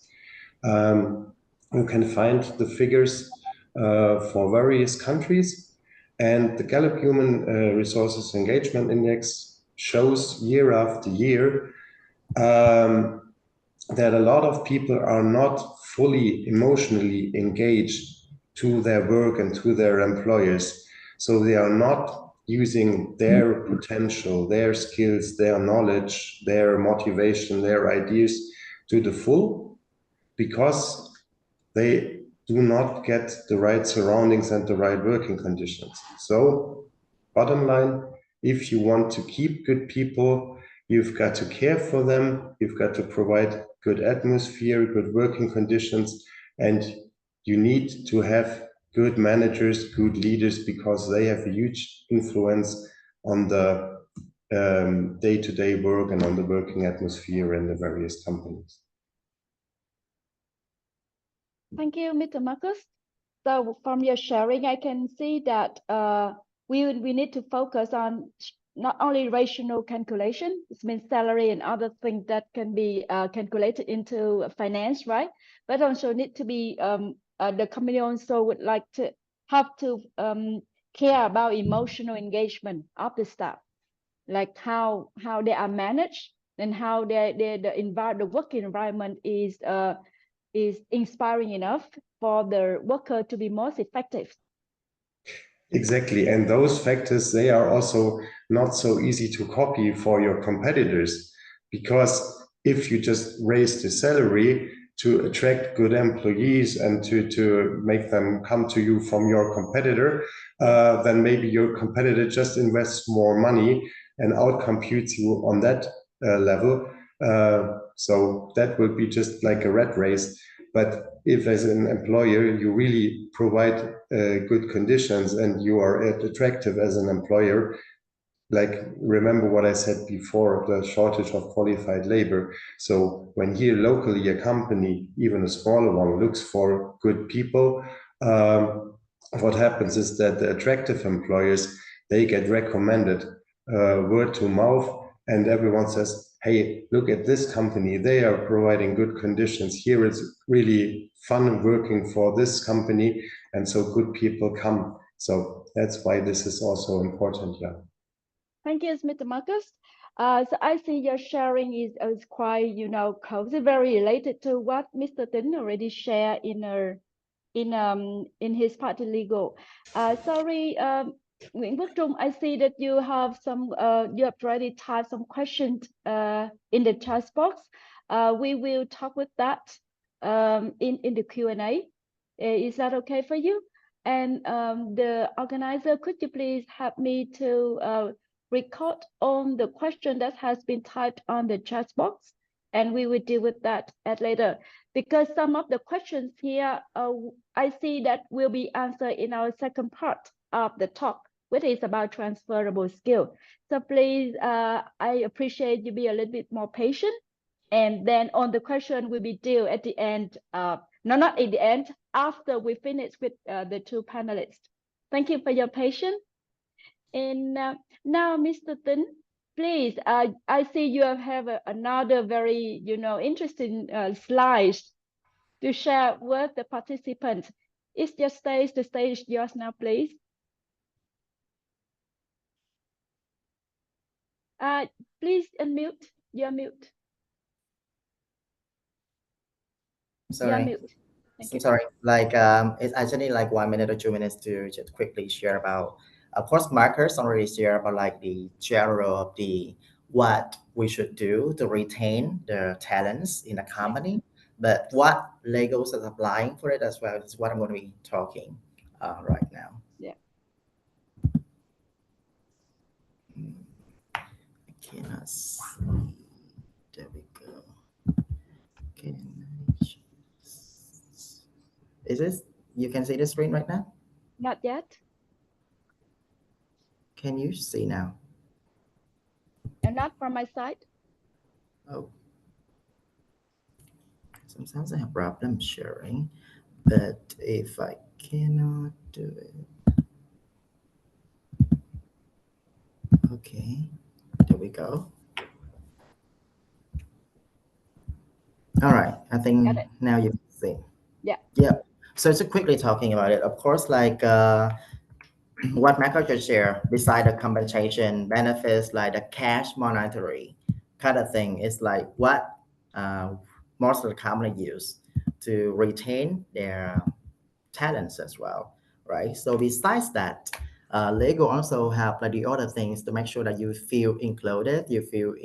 You can find the figures for various countries, and the Gallup Human Resources Engagement Index shows year after year that a lot of people are not fully emotionally engaged to their work and to their employers. So they are not using their potential, their skills, their knowledge, their motivation, their ideas to the full, because they do not get the right surroundings and the right working conditions. So bottom line, if you want to keep good people, you've got to care for them, you've got to provide good atmosphere, good working conditions, and you need to have good managers, good leaders, because they have a huge influence on the day-to-day work and on the working atmosphere in the various companies. Thank you, Mr. Marcus. So from your sharing, I can see that we need to focus on not only rational calculation, it means salary and other things that can be calculated into finance, right? But also need to be, the company also would like to have to care about emotional engagement of the staff, like how they are managed and how the working environment is inspiring enough for the worker to be most effective. Exactly, and those factors, they are also not so easy to copy for your competitors, because if you just raise the salary to attract good employees and to make them come to you from your competitor, then maybe your competitor just invests more money and outcomputes you on that level. So that will be just like a rat race. But if as an employer you really provide good conditions and you are attractive as an employer, like remember what I said before, the shortage of qualified labor. So when here locally a company, even a smaller one, looks for good people, what happens is that the attractive employers, they get recommended word to mouth, and everyone says, hey, look at this company, they are providing good conditions. Here it's really fun working for this company, and so good people come. So that's why this is also important, yeah. Thank you, Mr. Marcus. So I see your sharing is quite, closely very related to what Mr. Tin already shared in his party legal. Sorry, Nguyễn Quốc Trung, I see that you have you have already typed some questions in the chat box. We will talk with that in the Q&A. Is that okay for you? And the organizer, could you please help me to record on the question that has been typed on the chat box, and we will deal with that at later, because some of the questions here I see that will be answered in our second part of the talk, which is about transferable skill. So please, I appreciate you be a little bit more patient, and then on the question will be due at the end, not at the end, after we finish with the two panelists. Thank you for your patience. And now, Mr. Tin, please, I see you have another very, interesting slides to share with the participants. Is your stage, the stage yours now, please? Please unmute. You're mute. Sorry. You're mute. Thank you. Sorry, it's actually like 1 minute or 2 minutes to just quickly share about, of course, Marcus already share about like the general of the what we should do to retain the talents in a company, but what Legos is applying for it as well is what I'm going to be talking right now. Yeah. I cannot see. There we go. Is this, you can see the screen right now? Not yet. Can you see now? And not from my side. Oh. Sometimes I have problem sharing, but if I cannot do it. Okay, there we go. All right, I think now you can see. Yeah. Yep. So just quickly talking about it, of course, like what Michael just shared, beside the compensation benefits, like the cash monetary kind of thing, is like what most of the company use to retain their talents as well, right? So besides that, Lego also have like the other things to make sure that you feel included, you feel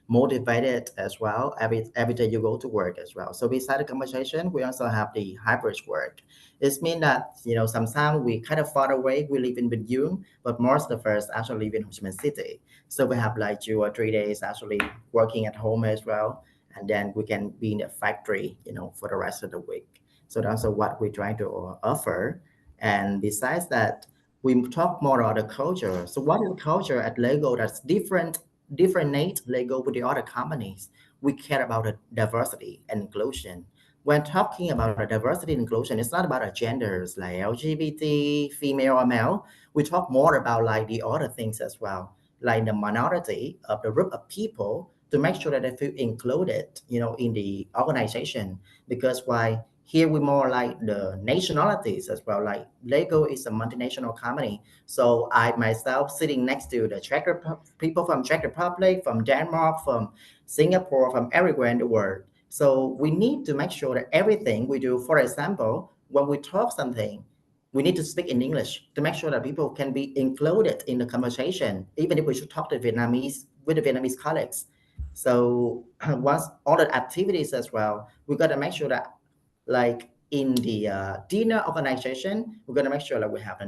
motivated as well every day you go to work as well. So beside the conversation, we also have the hybrid work. It means that sometimes we kind of far away, we live in VGU, but most of us actually live in Ho Chi Minh City. So we have like 2 or 3 days actually working at home as well, and then we can be in the factory, for the rest of the week. So that's what we're trying to offer. And besides that, we talk more about the culture. So what is culture at Lego that's different Lego with the other companies? We care about the diversity and inclusion. When talking about the diversity and inclusion, it's not about the genders like LGBT, female or male. We talk more about like the other things as well, like the minority of the group of people, to make sure that they feel included, in the organization. Because why? Here we more like the nationalities as well. Like Lego is a multinational company. So I myself sitting next to the people from Czech Republic, from Denmark, from Singapore, from everywhere in the world. So we need to make sure that everything we do, for example, when we talk something, we need to speak in English to make sure that people can be included in the conversation, even if we should talk to Vietnamese with the Vietnamese colleagues. So once all the activities as well, we got to make sure that like in the dinner organization, we're going to make sure that we have a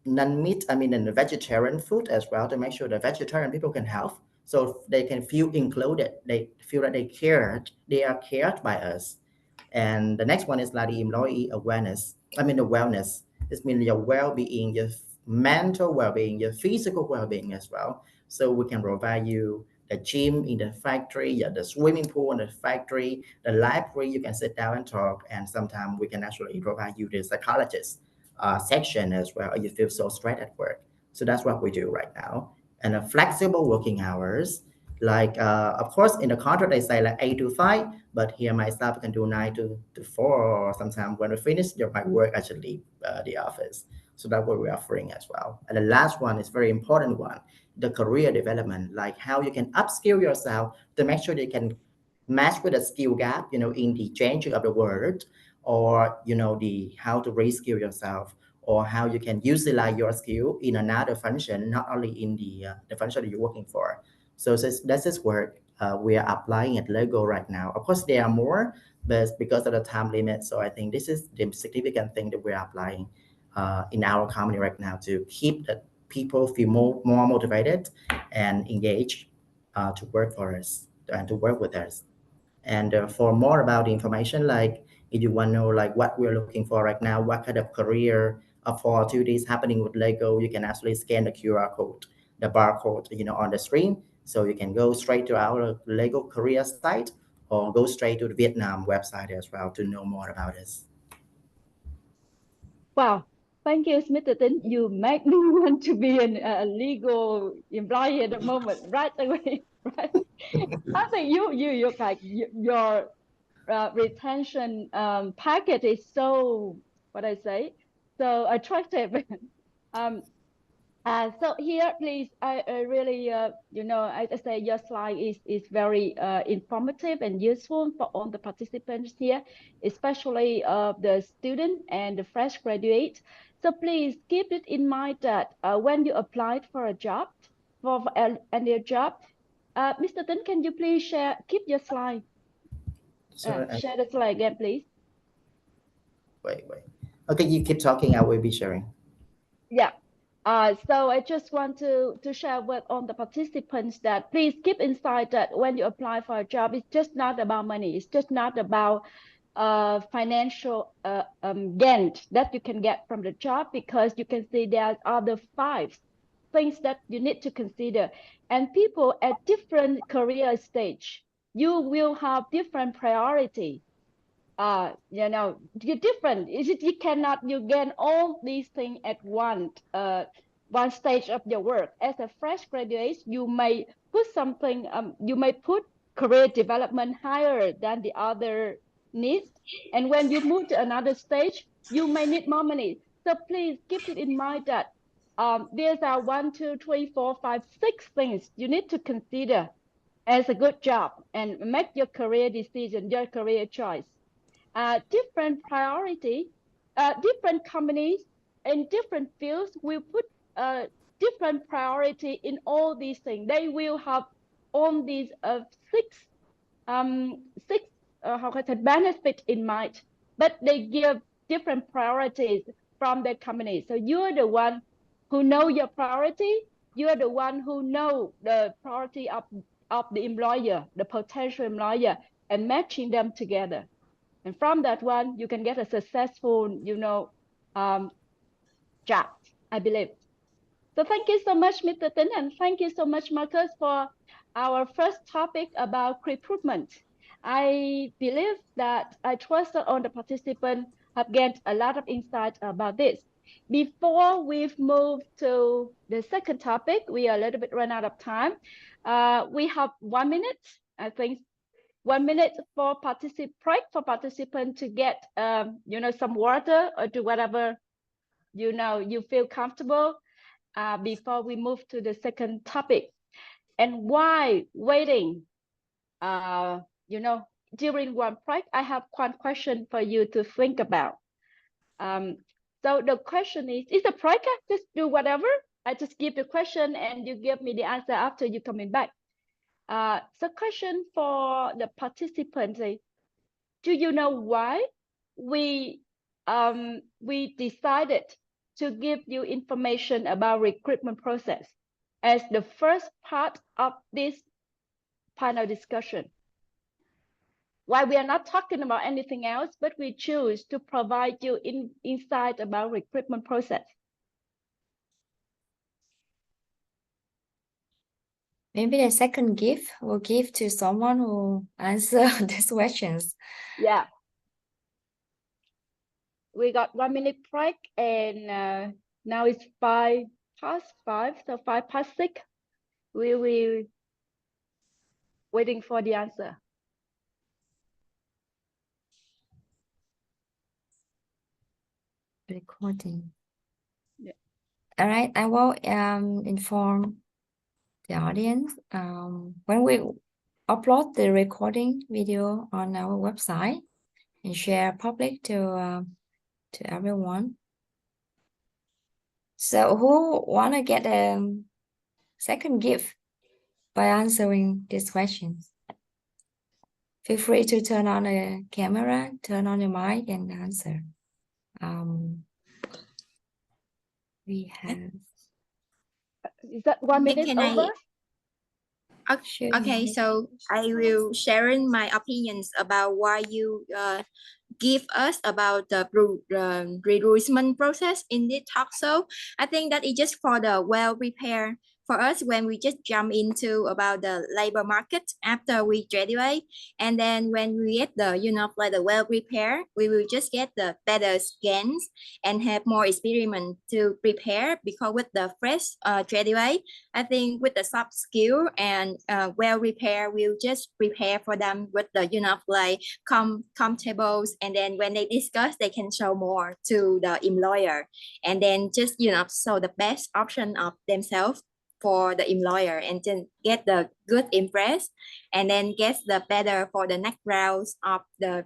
non-meat, I mean, and the vegetarian food as well to make sure the vegetarian people can help. So they can feel included. They feel that they are cared by us. And the next one is like the employee awareness. I mean, the wellness. This means your well-being, your mental well-being, your physical well-being as well. So we can provide you the gym in the factory, yeah, the swimming pool in the factory, the library, you can sit down and talk. And sometimes we can actually provide you the psychologist section as well. You feel so stressed at work. So that's what we do right now. And a flexible working hours, like of course in the contract they say like 8 to 5, but here my staff can do 9 to 4, or sometimes when we finish your my work I should leave the office. So that's what we're offering as well. And the last one is very important one, the career development, like how you can upskill yourself to make sure they can match with the skill gap, in the changing of the world, or the how to reskill yourself, or how you can utilize your skill in another function, not only in the function that you're working for. So this is where we are applying at Lego right now. Of course, there are more, but because of the time limit, so I think this is the significant thing that we're applying in our company right now to keep the people feel more motivated and engaged to work for us and to work with us. And for more about the information, like if you want to know like what we're looking for right now, what kind of career opportunities happening with Lego, you can actually scan the QR code, the barcode, on the screen. So you can go straight to our Lego career site or go straight to the Vietnam website as well to know more about this. Wow. Thank you, Mr. Tin. You make me want to be a legal employee at the moment, right away, right? I think you like your retention packet is so, what I say, so attractive. um, so here, please, I really, I say your slide is very informative and useful for all the participants here, especially the student and the fresh graduate. So please keep it in mind that when you applied for a job, for any job, Mr. Tin, can you please keep your slide, So share the slide again, please? wait. Okay, you keep talking. I will be sharing. Yeah. So I just want to share with all the participants that please keep inside that when you apply for a job, it's just not about money. It's just not about financial gain that you can get from the job, because you can see there's other 5 things that you need to consider. And people at different career stage, you will have different priority. You're different. Is it you cannot you gain all these things at one stage of your work. As a fresh graduate, you may put something, you may put career development higher than the other needs. And when you move to another stage, you may need more money. So please keep it in mind that there's are 1, 2, 3, 4, 5, 6 things you need to consider as a good job and make your career decision, your career choice. Different priority, different companies in different fields will put different priority in all these things. They will have all these six how can I say benefit in mind, but they give different priorities from the company. So you're the one who know your priority. You're the one who know the priority of the employer, the potential employer, and matching them together. And from that one, you can get a successful, job, I believe. So thank you so much, Mr. Tin, and thank you so much, Marcus, for our first topic about recruitment. I believe that I trust that all the participants have gained a lot of insight about this. Before we've moved to the second topic, we are a little bit run out of time. We have 1 minute, I think 1 minute for break for participant to get some water or do whatever you feel comfortable before we move to the second topic. And while waiting, during one break, I have one question for you to think about. So the question is a break? Just do whatever. I just give the question and you give me the answer after you coming back. So question for the participants, do you know why we decided to give you information about recruitment process as the first part of this panel discussion? Why we are not talking about anything else, but we choose to provide you insight about recruitment process? Maybe the second gift will give to someone who answer these questions. Yeah. We got 1 minute break, and now it's 5:05, so 6:05. We will waiting for the answer. Recording. Yeah. All right, I will inform the audience when we upload the recording video on our website and share public to everyone. So who wanna get a second gift by answering these questions? Feel free to turn on the camera, turn on the mic, and answer. We have. Is that 1 minute Can over? Okay, so I will sharing my opinions about why you give us about the recruitment process in this talk show. I think that is just for the well prepared for us when we just jump into about the labor market after we graduate, and then when we get the like the well prepared, we will just get the better skills and have more experience to prepare, because with the fresh graduate, I think with the soft skill and well prepared, we'll just prepare for them with the like comfortables, and then when they discuss, they can show more to the employer, and then just show the best option of themselves for the employer, and then get the good impress, and then get the better for the next rounds of the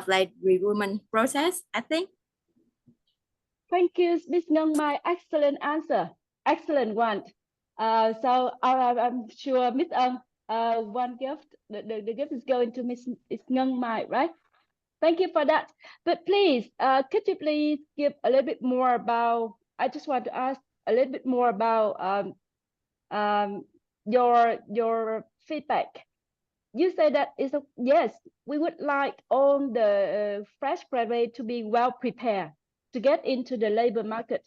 like recruitment process, I think. Thank you, Ms. Ngân Mai. Excellent answer. Excellent one. So I'm sure Ms. One gift, the gift is going to Ms. Ngân Mai, right? Thank you for that. But please, could you please give a little bit more about, I just want to ask a little bit more about your feedback. You say that is yes, we would like all the fresh graduates to be well prepared to get into the labor market.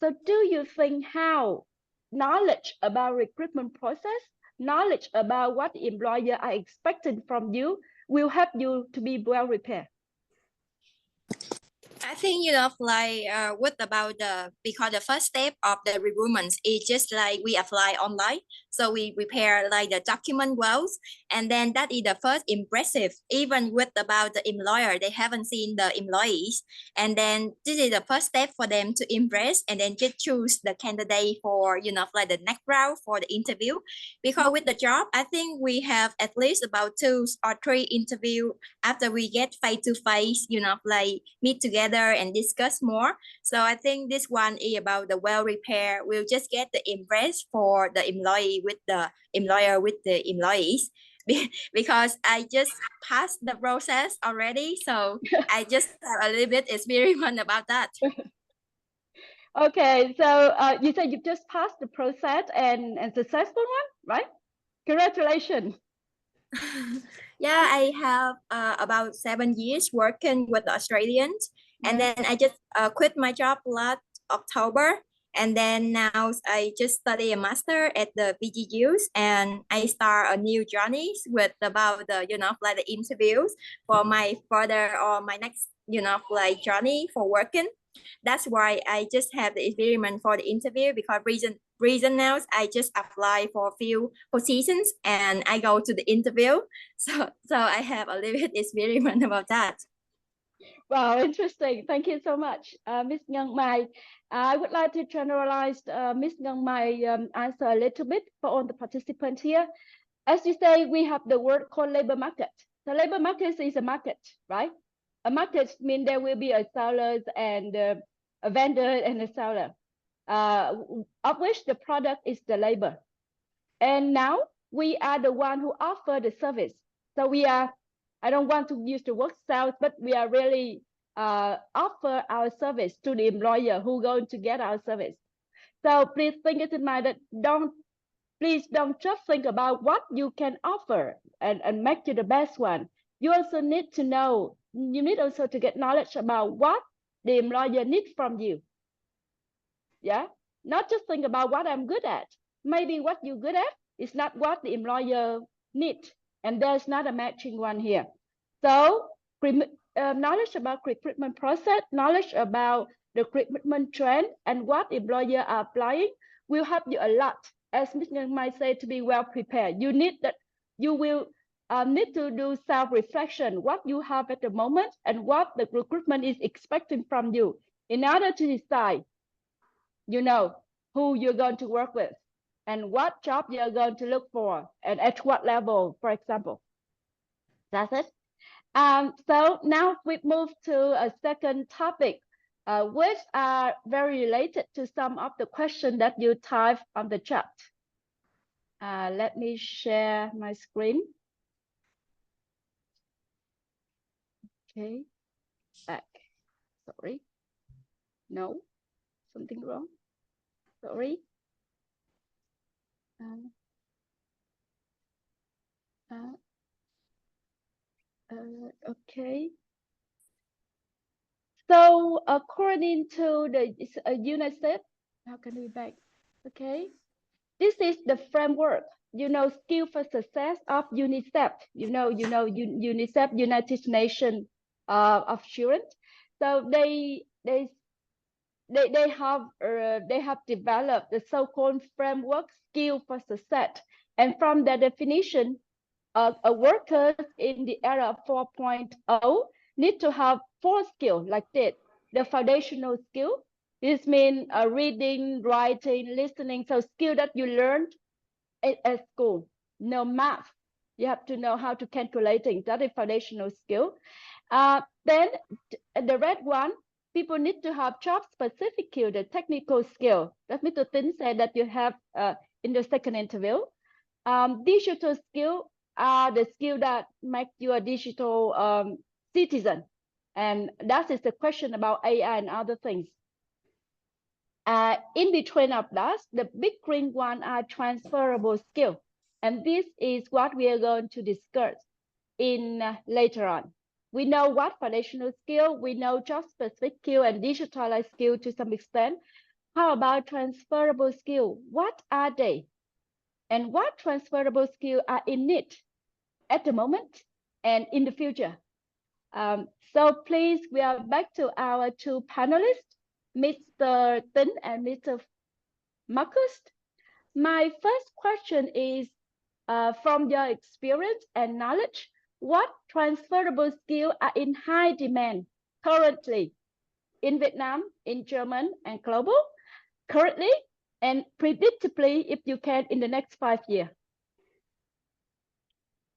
So do you think how knowledge about recruitment process, knowledge about what the employer are expecting from you will help you to be well prepared? I think like what about because the first step of the recruitment is just like we apply online, so we prepare like the document well, and then that is the first impressive. Even with about the employer, they haven't seen the employees, and then this is the first step for them to impress, and then just choose the candidate for like the next round for the interview. Because with the job, I think we have at least about 2 or 3 interview after we get face to face, like meet together and discuss more. So I think this one is about the well repair. We'll just get the impress for the employee with the employer with the employees. Because I just passed the process already, so I just have a little bit experience about that. Okay, so you said you just passed the process and successful one, right? Congratulations. Yeah, I have about 7 years working with the Australians, and then I just quit my job last October, and then now I just study a master at the VGUs, and I start a new journey with about the like the interviews for my further or my next like journey for working. That's why I just have the experiment for the interview, because reason now I just apply for a few positions and I go to the interview. So I have a little bit experiment about that. Wow, interesting. Thank you so much, Ms. Ngân Mai. I would like to generalize Ms. Ngân Mai answer a little bit for all the participants here. As you say, we have the word called labor market. The labor market is a market, right? A market means there will be a seller and a vendor and a seller, of which the product is the labor. And now we are the one who offer the service. So we are, I don't want to use the word sales, but we are really offer our service to the employer who going to get our service. So please think it in mind that please don't just think about what you can offer and make you the best one. You also need to know, you need also to get knowledge about what the employer needs from you. Yeah, not just think about what I'm good at. Maybe what you're good at is not what the employer needs, and there's not a matching one here. So knowledge about recruitment process, knowledge about the recruitment trend and what employer are applying will help you a lot. As Mr. might say, to be well prepared. You need that. You will need to do self-reflection, what you have at the moment and what the recruitment is expecting from you in order to decide, you know, who you're going to work with and what job you're going to look for and at what level, for example. That's it. So now we move to a second topic, which are very related to some of the questions that you type on the chat. Let me share my screen. Okay, back. Sorry. No, something wrong. Sorry. Okay. So according to the UNICEF, how can we back? Okay. This is the framework, you know, skill for success of UNICEF. You know, UNICEF, United Nations of Children. So they have developed the so-called framework skill for success, and from their definition, a workers in the era of 4.0 need to have 4 skills like this. The foundational skill, this means reading, writing, listening, so skill that you learned at school. No math, you have to know how to calculating, that is foundational skill. Then the red one, people need to have job specific skill, the technical skill. That's Mr. Tin said that you have in the second interview. Digital skill are the skill that make you a digital citizen. And that is the question about AI and other things. In between of that, the big green one are transferable skill. And this is what we are going to discuss in later on. We know what foundational skill, we know job specific skill and digitalized skill to some extent. How about transferable skill? What are they? And what transferable skills are in need at the moment and in the future? So please, we are back to our 2 panelists, Mr. Tin and Mr. Marcus. My first question is, from your experience and knowledge, what transferable skills are in high demand currently in Vietnam, in Germany, and global, currently and predictably, if you can, in the next 5 years?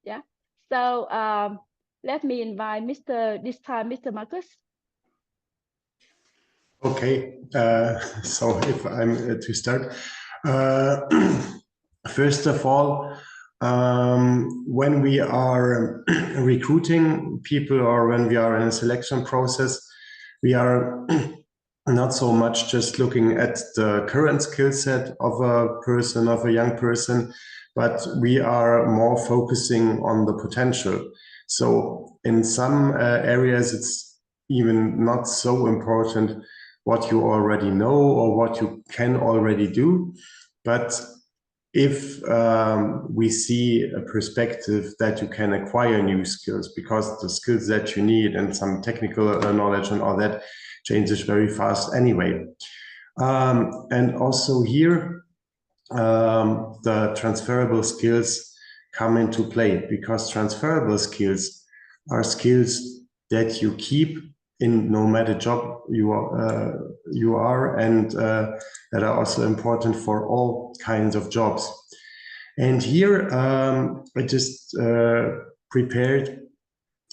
Yeah. So let me invite this time, Mr. Marcus. Okay. So if I'm to start, first of all, when we are recruiting people or when we are in a selection process, we are not so much just looking at the current skill set of a person, of a young person, but we are more focusing on the potential. So in some areas, it's even not so important what you already know or what you can already do. But if we see a perspective that you can acquire new skills, because the skills that you need and some technical knowledge and all that changes very fast anyway. And also here, the transferable skills come into play, because transferable skills are skills that you keep in no matter job you are, and that are also important for all kinds of jobs. And here I just prepared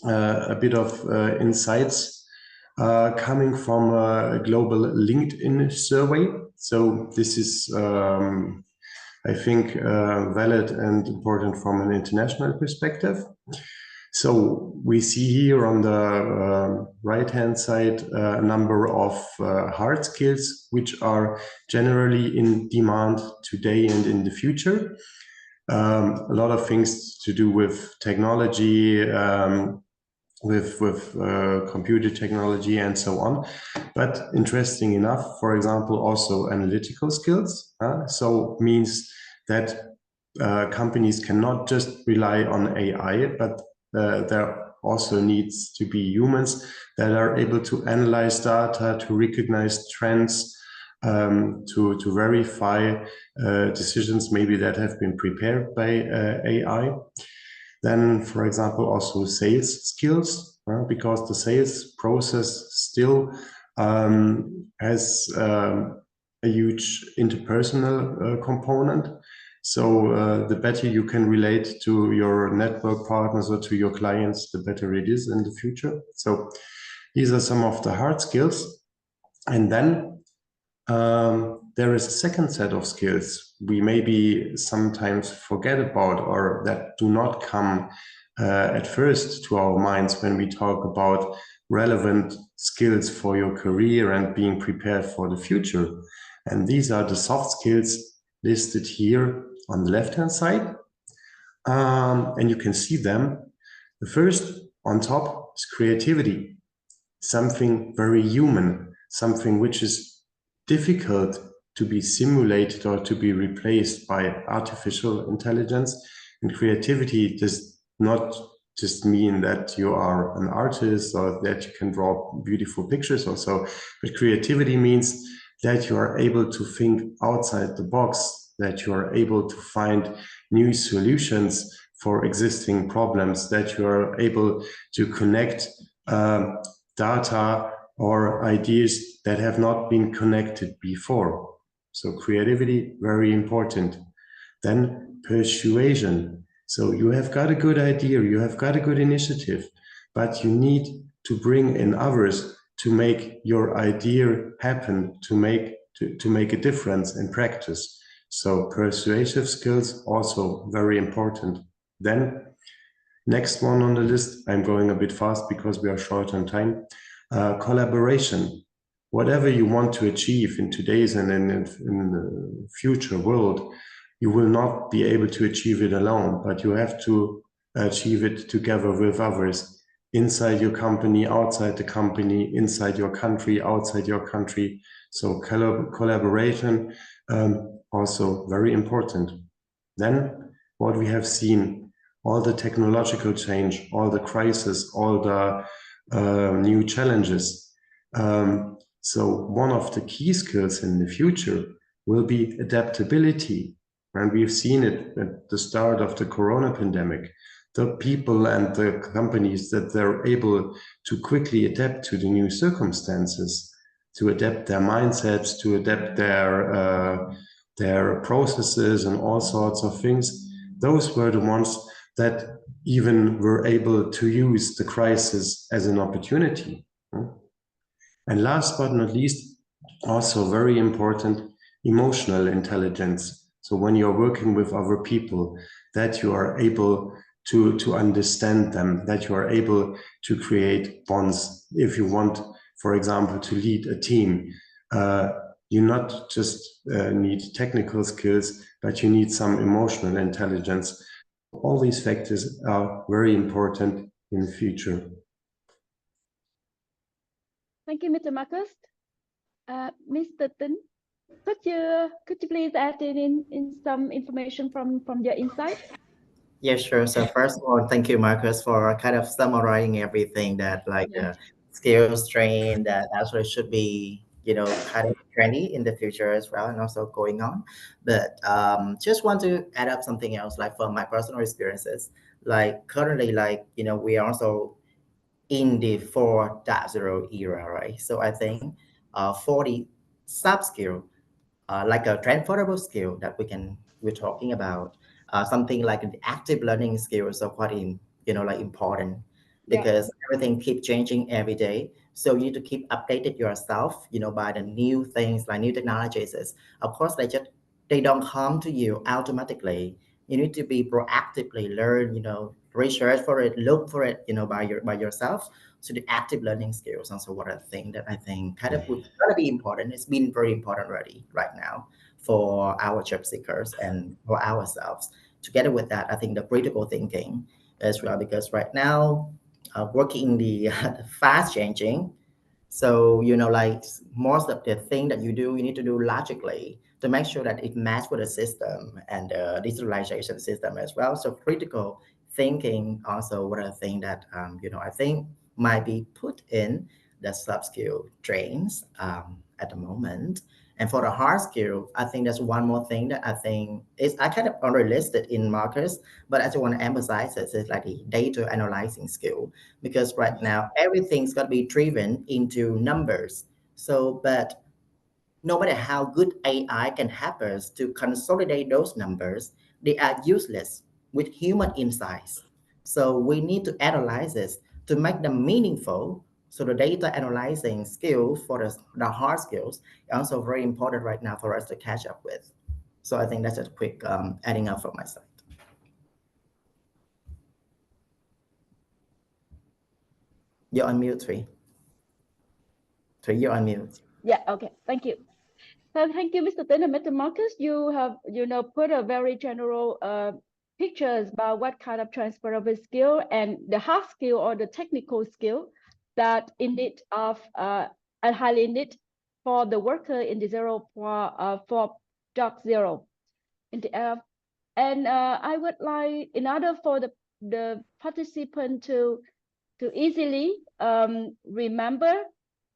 a bit of insights coming from a global LinkedIn survey. So this is I think, valid and important from an international perspective. So we see here on the right-hand side a number of hard skills which are generally in demand today and in the future. A lot of things to do with technology, with computer technology and so on. But interesting enough, for example, also analytical skills. So means that companies cannot just rely on AI, but there also needs to be humans that are able to analyze data, to recognize trends, to verify decisions maybe that have been prepared by AI. Then, for example, also sales skills, because the sales process still has a huge interpersonal component. So the better you can relate to your network partners or to your clients, the better it is in the future. So these are some of the hard skills. And then there is a second set of skills we maybe sometimes forget about, or that do not come at first to our minds when we talk about relevant skills for your career and being prepared for the future. And these are the soft skills listed here on the left-hand side. And you can see them. The first on top is creativity, something very human, something which is difficult to be simulated or to be replaced by artificial intelligence. And creativity does not just mean that you are an artist or that you can draw beautiful pictures or so, but creativity means that you are able to think outside the box, that you are able to find new solutions for existing problems, that you are able to connect data or ideas that have not been connected before. So creativity, very important. Then persuasion. So you have got a good idea, you have got a good initiative, but you need to bring in others to make your idea happen, to make a difference in practice. So persuasive skills also very important. Then next one on the list, I'm going a bit fast because we are short on time. Collaboration. Whatever you want to achieve in today's and in the future world, you will not be able to achieve it alone, but you have to achieve it together with others, inside your company, outside the company, inside your country, outside your country. So collaboration, also very important. Then what we have seen, all the technological change, all the crisis, all the new challenges. So one of the key skills in the future will be adaptability. And we've seen it at the start of the corona pandemic. The people and the companies that they're able to quickly adapt to the new circumstances, to adapt their mindsets, to adapt their processes and all sorts of things. Those were the ones that even were able to use the crisis as an opportunity. And last but not least, also very important, emotional intelligence. So when you're working with other people, that you are able to understand them, that you are able to create bonds. If you want, for example, to lead a team, you not just need technical skills, but you need some emotional intelligence. All these factors are very important in the future. Thank you, Mr. Marcus. Mr. Tin, could you please add in some information from your insight? Yeah, sure. So first of all, thank you, Marcus, for kind of summarizing everything that like skills train that actually should be, kind of trendy in the future as well, and also going on. But just want to add up something else, like from my personal experiences, like currently, like, we are also in the 4.0 era, right? So I think for the sub skill, like a transferable skill that we're talking about, something like the active learning skills are quite like important, because everything keeps changing every day. So you need to keep updated yourself, by the new things, like new technologies. Of course, like just they don't come to you automatically. You need to be proactively learn, research for it, look for it, by yourself. So the active learning skills also what I think that I think kind of would gotta be important. It's been very important already right now for our job seekers and for ourselves. Together with that, I think the critical thinking as well, because right now, working in the fast changing, so, like most of the thing that you do, you need to do logically to make sure that it matches with the system and the digitalization system as well. So critical thinking also what I think that, I think might be put in the soft skill trains at the moment. And for the hard skill, I think there's one more thing that I think is I kind of already listed in Marcus, but I just want to emphasize it is like the data analyzing skill, because right now everything's got to be driven into numbers. So, but no matter how good AI can help us to consolidate those numbers, they are useless with human insights. So we need to analyze this to make them meaningful. So the data analyzing skill for the hard skills is also very important right now for us to catch up with. So I think that's a quick adding up from my side. You're on mute, Tree. Tree, you're on mute. Yeah, okay, thank you. So thank you, Mr. Tin and Mr. Marcus. You have, put a very general pictures about what kind of transferable skill and the hard skill or the technical skill that in need of and highly need for the worker in the 4.0. In the and I would like, in order for the participant to easily remember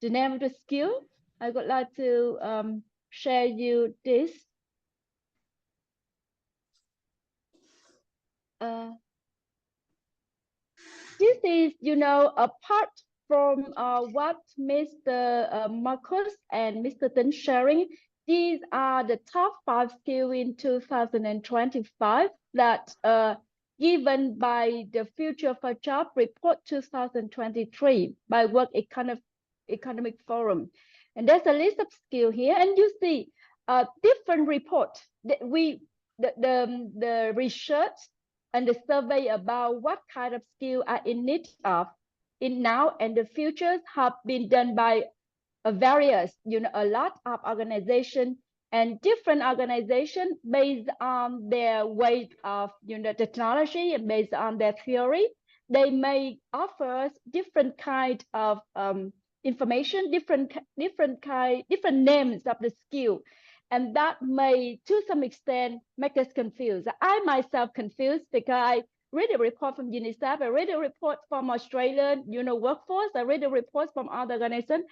the name of the skill, I would like to share you this. This is, apart from what Mr. Marcus and Mr. Tin sharing, these are the top 5 skills in 2025 that given by the Future for Job Report 2023 by World Economic Forum. And there's a list of skills here, and you see different report that the research and the survey about what kind of skill are in need of in now and the futures have been done by various, a lot of organizations and different organizations based on their way of, technology and based on their theory. They may offer us different kind of information, different names of the skill. And that may, to some extent, make us confused. I myself confused because I read a report from UNICEF, I read a report from Australian, workforce, I read a report from other organizations,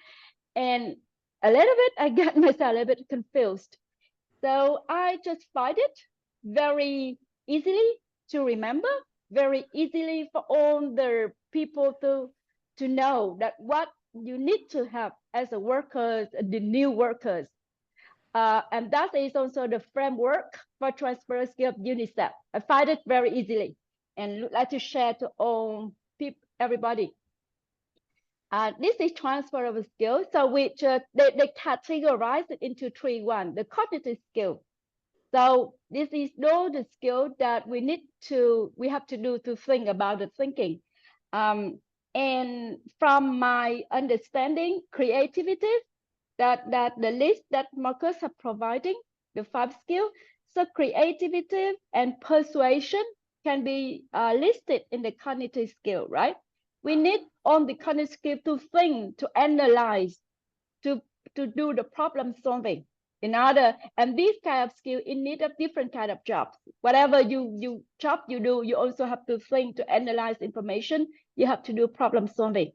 and a little bit, I got myself a little bit confused. So I just find it very easily to remember, very easily for all the people to know that what you need to have as a workers, the new workers. And that is also the framework for transfer skill of UNICEF. I find it very easily and would like to share to all people, everybody. This is transferable skill. So which they categorize it into 3.1, the cognitive skill. So this is all the skill that we have to do to think about the thinking. And from my understanding, creativity, that the list that Marcus are providing, the 5 skills. So creativity and persuasion can be listed in the cognitive skill, right? We need on the cognitive skill to think, to analyze, to do the problem solving. And these kind of skill in need of different kind of jobs. Whatever job you do, you also have to think, to analyze information. You have to do problem solving.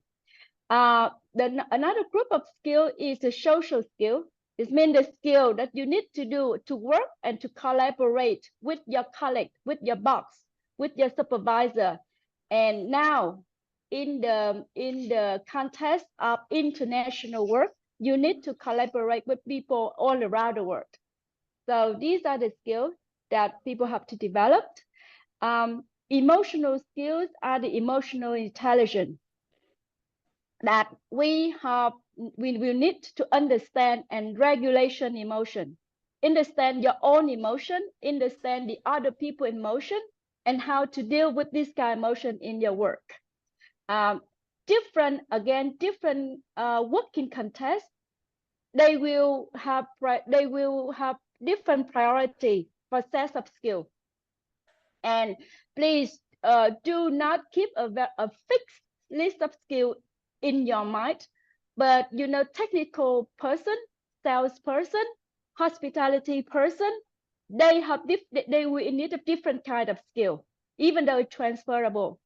Another group of skill is the social skill. It means the skill that you need to do to work and to collaborate with your colleague, with your boss, with your supervisor. And now, in the context of international work, you need to collaborate with people all around the world. So these are the skills that people have to develop. Emotional skills are the emotional intelligence that we will need to understand and regulation emotion. understand your own emotion, understand the other people emotion, and how to deal with this kind of emotion in your work. Different working context, they will have different priority for set of skill. And please do not keep a fixed list of skill in your mind, but technical person, sales person, hospitality person, they will need a different kind of skill, even though it's transferable.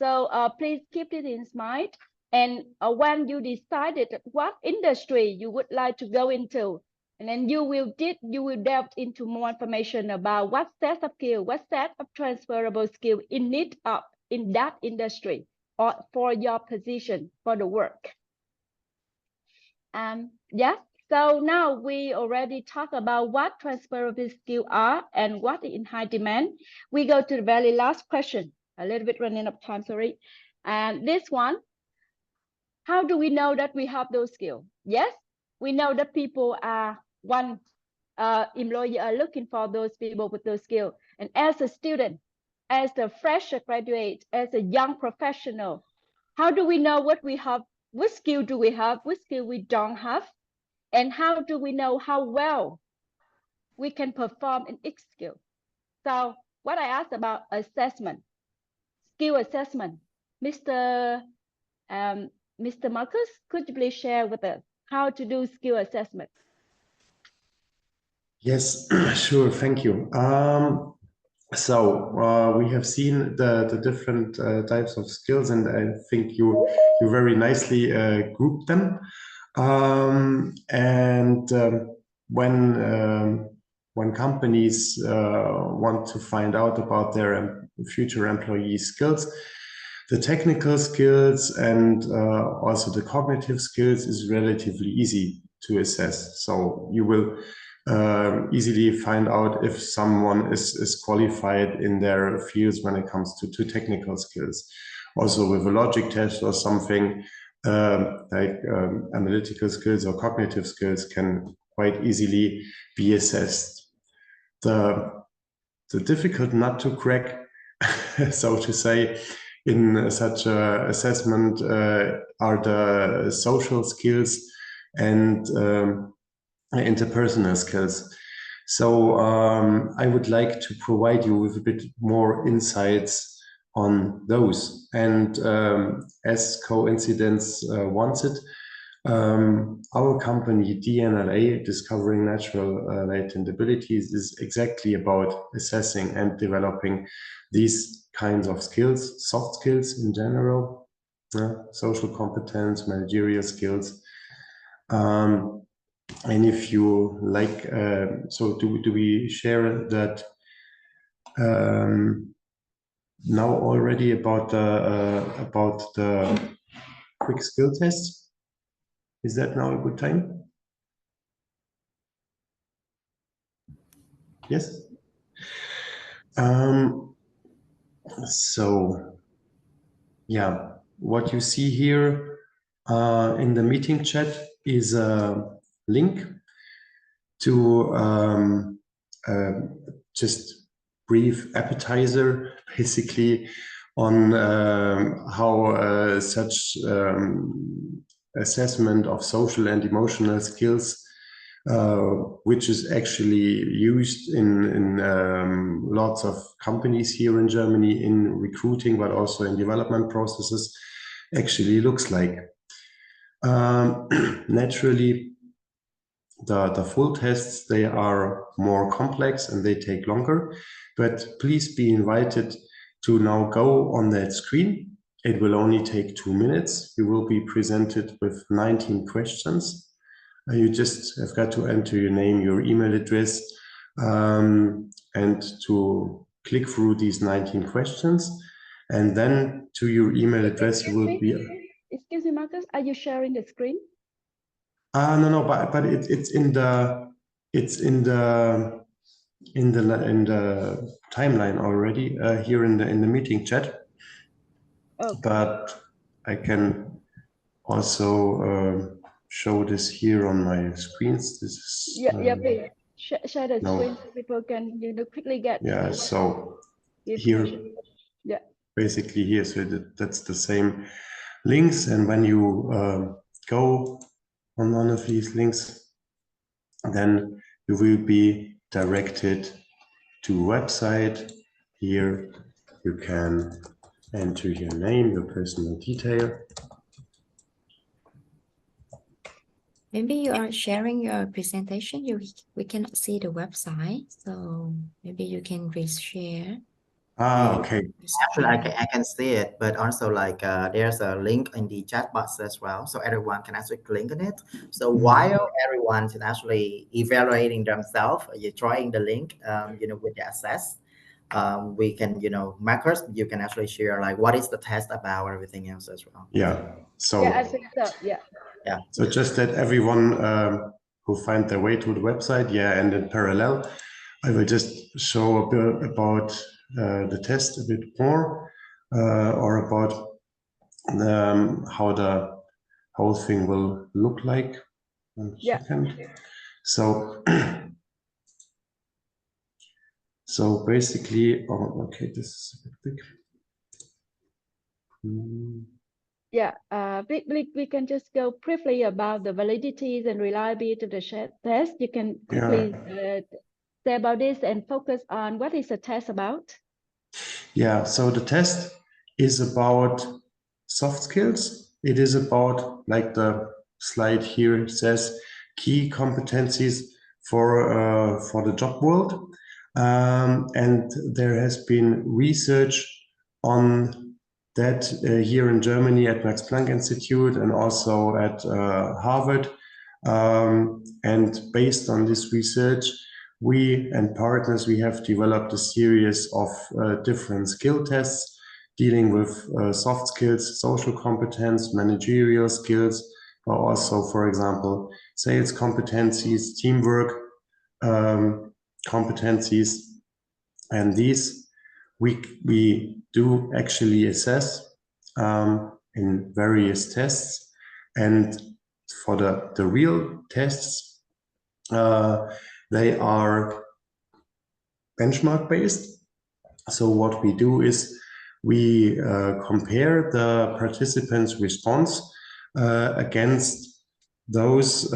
So please keep it in mind. And when you decided what industry you would like to go into, and then you will delve into more information about what set of skill, what set of transferable skill in need of in that industry or for your position for the work. Yeah. So now we already talked about what transferable skills are and what is in high demand. We go to the very last question. A little bit running out of time, sorry. And this one, how do we know that we have those skills? Yes, we know that people are employer are looking for those people with those skills. And as a student, as a fresh graduate, as a young professional, how do we know what we have? What skill do we have? What skill we don't have? And how do we know how well we can perform in each skill? So what I asked about assessment, skill assessment, Mr. Marcus, could you please share with us how to do skill assessment? Yes, sure. Thank you. So we have seen the different types of skills, and I think you very nicely grouped them. When companies want to find out about their future employee skills, the technical skills and also the cognitive skills is relatively easy to assess. So you will easily find out if someone is qualified in their fields when it comes to technical skills. Also with a logic test or something, analytical skills or cognitive skills can quite easily be assessed. The difficult nut to crack, so to say, in such an assessment are the social skills and interpersonal skills. So I would like to provide you with a bit more insights on those. And as coincidence wants it, our company DNLA, Discovering Natural Latent Abilities, is exactly about assessing and developing these kinds of skills, soft skills in general, social competence, managerial skills. And if you like, so do we share that now already about the quick skill test? Is that now a good time? Yes. So yeah, what you see here in the meeting chat is a link to just brief appetizer, basically, on how such assessment of social and emotional skills, which is actually used in lots of companies here in Germany in recruiting, but also in development processes, actually looks like. Naturally, the full tests, they are more complex and they take longer, but please be invited to now go on that screen. It will only take 2 minutes. You will be presented with 19 questions. You just have got to enter your name, your email address, and to click through these 19 questions. And then to your email address, you will be... Excuse me, Marcus, are you sharing the screen? No, but it's in the timeline already here in the meeting chat. Oh. But I can also show this here on my screens. This is yeah, please share the No. screen so people can quickly get Yeah, so the here, information. Yeah. basically here, so that's the same links, and when you go on one of these links, then you will be directed to a website. Here you can enter your name, your personal detail. Maybe you are sharing your presentation. We cannot see the website, so maybe you can reshare. Okay. Actually, I can see it, but also like there's a link in the chat box as well, so everyone can actually click on it. So while everyone is actually evaluating themselves, you're trying the link, with the access. We can, Marcus, you can actually share like what is the test about, everything else as well. Yeah. So yeah, I think so. Yeah. Yeah. So just that everyone who find their way to the website, yeah, and in parallel, I will just show a bit about the test a bit more, or about how the whole thing will look like. One second. So, so basically, oh, okay, this is a bit big. Yeah, we can just go briefly about the validities and reliability of the test. You can quickly say about this and focus on what is the test about. Yeah, so the test is about soft skills. It is about, like the slide here says, key competencies for the job world. And there has been research on that here in Germany at Max Planck Institute and also at Harvard. And based on this research, we and partners, we have developed a series of different skill tests dealing with soft skills, social competence, managerial skills, but also, for example, sales competencies, teamwork competencies. And these we do actually assess in various tests. And for the real tests, they are benchmark based. So what we do is we compare the participants' response against those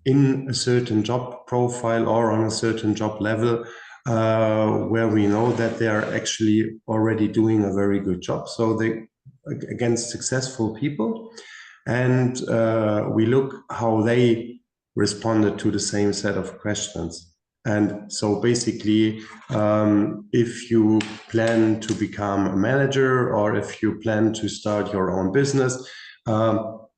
in a certain job profile or on a certain job level where we know that they are actually already doing a very good job. So they against successful people, and we look how they responded to the same set of questions. And so basically, if you plan to become a manager or if you plan to start your own business,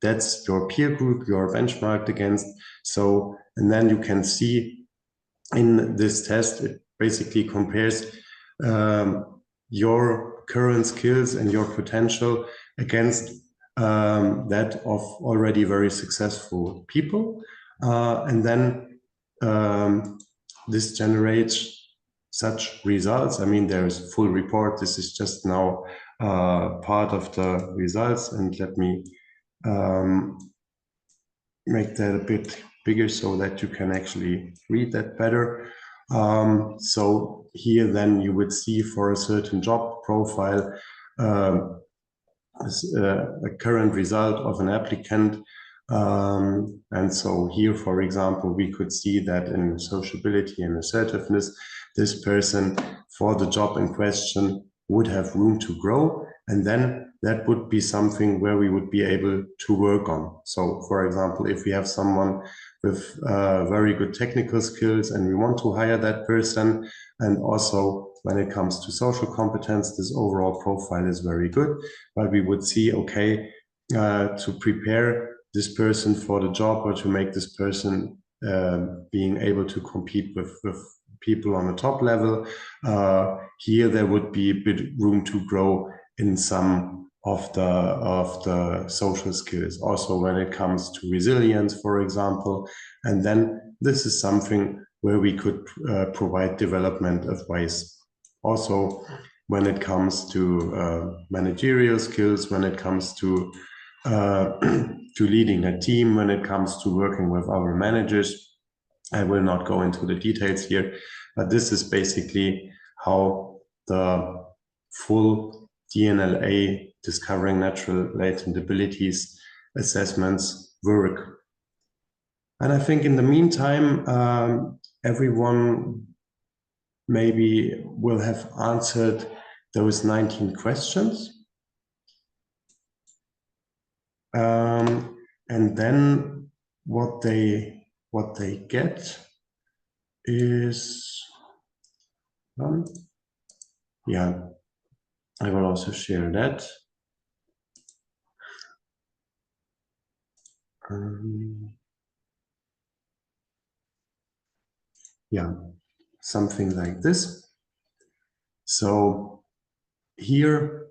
that's your peer group you're benchmarked against. So, and then you can see in this test, it basically compares your current skills and your potential against that of already very successful people. And then this generates such results. I mean, there is a full report. This is just now part of the results. And let me make that a bit bigger so that you can actually read that better. So here then you would see for a certain job profile a current result of an applicant. And so here, for example, we could see that in sociability and assertiveness, this person for the job in question would have room to grow. And then that would be something where we would be able to work on. So, for example, if we have someone with very good technical skills and we want to hire that person, and also when it comes to social competence, this overall profile is very good, but we would see, okay, to prepare this person for the job or to make this person being able to compete with people on the top level, here there would be a bit room to grow in some of the social skills, also when it comes to resilience, for example. And then this is something where we could provide development advice. Also, when it comes to managerial skills, when it comes to leading a team, when it comes to working with our managers, I will not go into the details here, but this is basically how the full DNLA discovering natural latent abilities assessments work. And I think in the meantime, everyone maybe will have answered those 19 questions. And then what they get is, yeah, I will also share that. Yeah, something like this. So here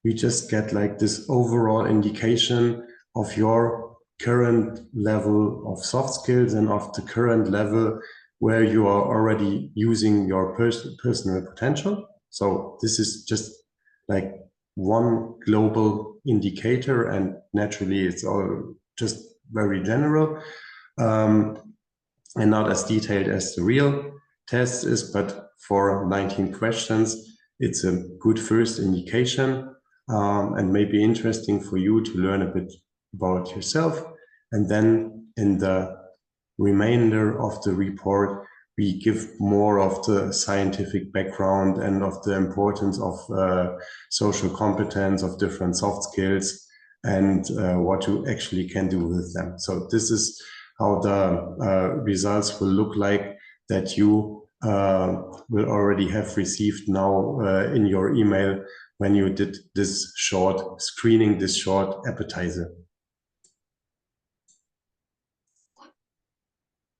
we just get like this overall indication of your current level of soft skills and of the current level where you are already using your personal potential. So this is just like one global indicator, and naturally it's all just very general and not as detailed as the real test is, but for 19 questions, it's a good first indication and maybe interesting for you to learn a bit about yourself. And then in the remainder of the report, we give more of the scientific background and of the importance of social competence, of different soft skills, and what you actually can do with them. So this is how the results will look like that you will already have received now in your email when you did this short screening, this short appetizer.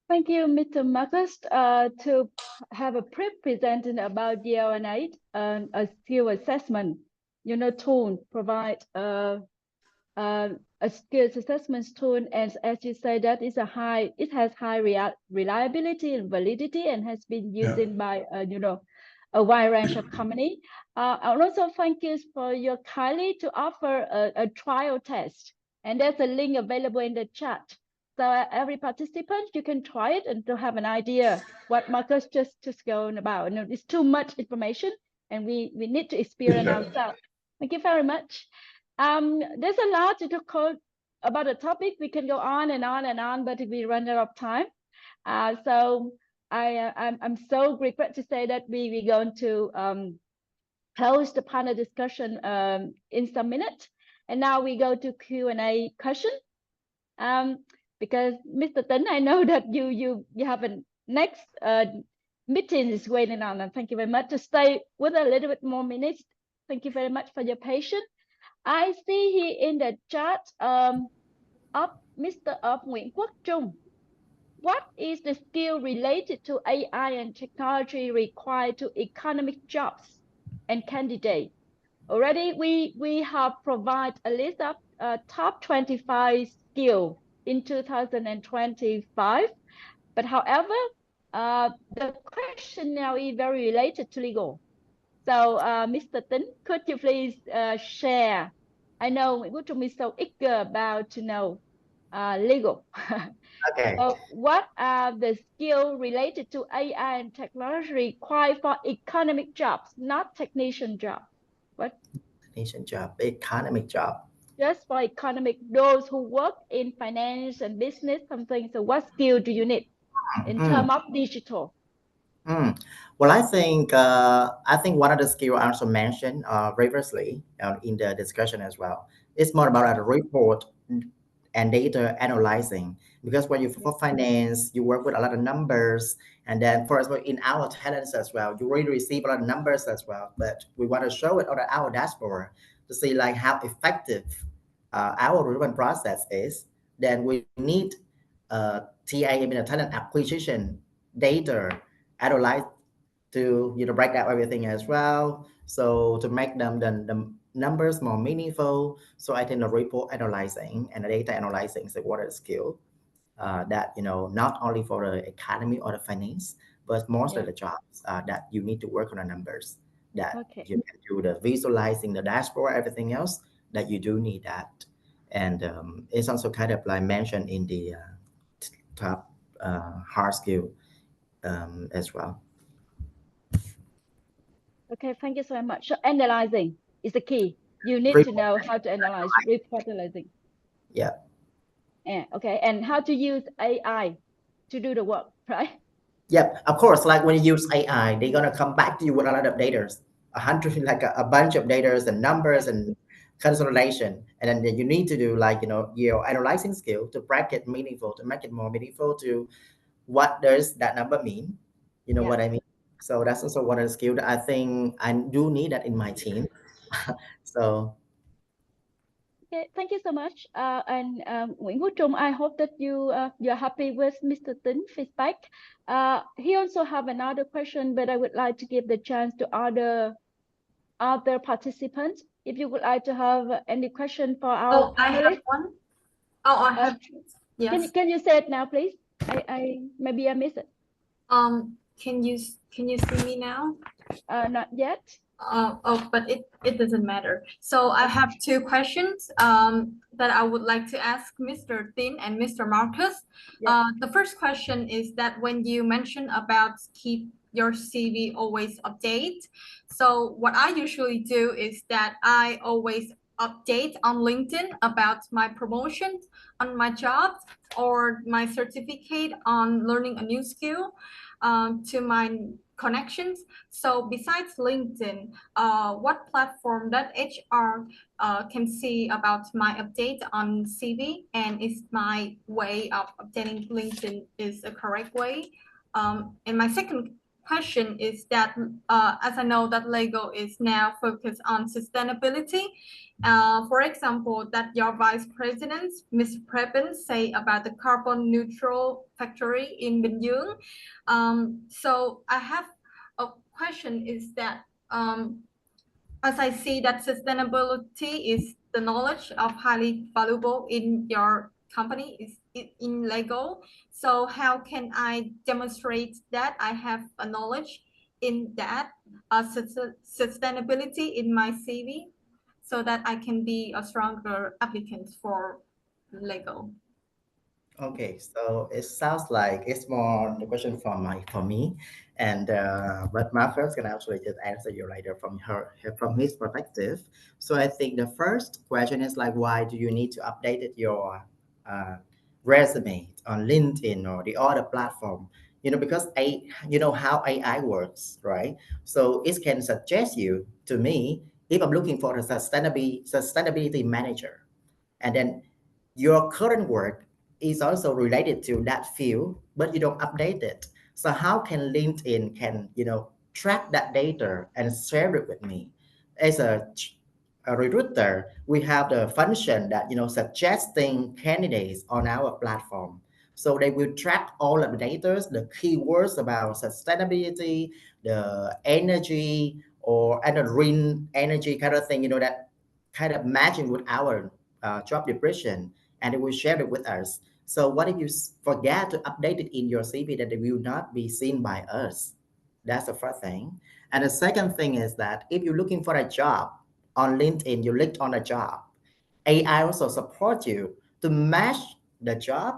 Thank you, Mr. Marcus, to have a presentation about DL8 and a skill assessment, tool provide a skills assessment tool, and as you say, that is it has high reliability and validity, and has been used by a wide range of company. I also thank you for your kindly to offer a trial test, and there's a link available in the chat. So every participant, you can try it and to have an idea what Marcus just going about. It's too much information, and we need to experience ourselves. Thank you very much. There's a lot to talk about the topic. We can go on and on and on, but we run out of time. So I'm so regret to say that we're going to close the panel discussion in some minutes. And now we go to Q&A question. Because Mr. Tấn, I know that you have a next meeting is waiting on, and thank you very much to stay with a little bit more minutes. Thank you very much for your patience. I see here in the chat of Mr. Nguyễn Quốc Trung. What is the skill related to AI and technology required to economic jobs and candidates? Already we have provided a list of top 25 skills in 2025. But however, the question now is very related to legal. So, Mr. Tính, could you please share? I know Nguyễn Quốc Trung is so eager about to know legal. Okay. So what are the skills related to AI and technology required for economic jobs, not technician jobs? What? Technician job, economic job. Just for economic, those who work in finance and business, something. So what skill do you need in terms of digital? Well, I think one of the skills I also mentioned previously in the discussion as well. It's more about a report and data analyzing, because when you for finance, you work with a lot of numbers, and then for example in our talents as well, you really receive a lot of numbers as well. But we want to show it on our dashboard to see like how effective our recruitment process is. Then we need TA, I mean, talent acquisition data analyze to break down everything as well, so to make them the numbers more meaningful. So I think the report analyzing and the data analyzing is what a skill that not only for the economy or the finance, but most of the jobs that you need to work on the numbers, that you can do the visualizing the dashboard, everything else that you do need that. And it's also kind of like mentioned in the top hard skill as well. Okay, thank you so much. So analyzing is the key. You need to Report. know how to analyze report analyzing. Yeah. Yeah, okay, and how to use AI to do the work, right? Yep, of course. Like when you use AI, they're gonna come back to you with a lot of data, a hundred, like a bunch of data and numbers and consolidation, and then you need to do like your analyzing skill to break it meaningful, to make it more meaningful. To what does that number mean? You know Yeah. what I mean? So that's also one of the skill that I think I do need that in my team. So Okay, thank you so much. And Nguyễn Quốc Trung, I hope that you're happy with Mr. Tính feedback. He also have another question, but I would like to give the chance to other participants. If you would like to have any question for our I have panelists, one. Oh, I have. Yes. can you say it now, please? I maybe I missed it. Can you see me now? Not yet. But it doesn't matter. So I have two questions that I would like to ask Mr. Thin and Mr. Marcus. Yeah. The first question is that when you mention about keep your CV always update. So what I usually do is that I always update on LinkedIn about my promotions on my job or my certificate on learning a new skill to my connections. So besides LinkedIn, what platform that HR can see about my update on CV, and is my way of updating LinkedIn is a correct way? And my second question is that as I know that Lego is now focused on sustainability, for example, that your vice president, Ms. Preben, say about the carbon neutral factory in VGU. So I have a question is that as I see that sustainability is the knowledge of highly valuable in your company is in Lego. So how can I demonstrate that I have a knowledge in that sustainability in my CV so that I can be a stronger applicant for Lego? okay, so it sounds like it's more the question for me, and but Marcus can actually just answer you later from his perspective. So I think the first question is like, why do you need to update it your uh, resume on LinkedIn or the other platform? Because how AI works, right? So it can suggest you to me if I'm looking for a sustainability manager, and then your current work is also related to that field, but you don't update it. So how can LinkedIn can track that data and share it with me? As a recruiter, we have the function that suggesting candidates on our platform. So they will track all of the data, the keywords about sustainability, the energy, and the green energy kind of thing, that kind of matching with our job description, and they will share it with us. So what if you forget to update it in your CV, that it will not be seen by us? That's the first thing. And the second thing is that if you're looking for a job on LinkedIn, you click on a job, AI also support you to match the job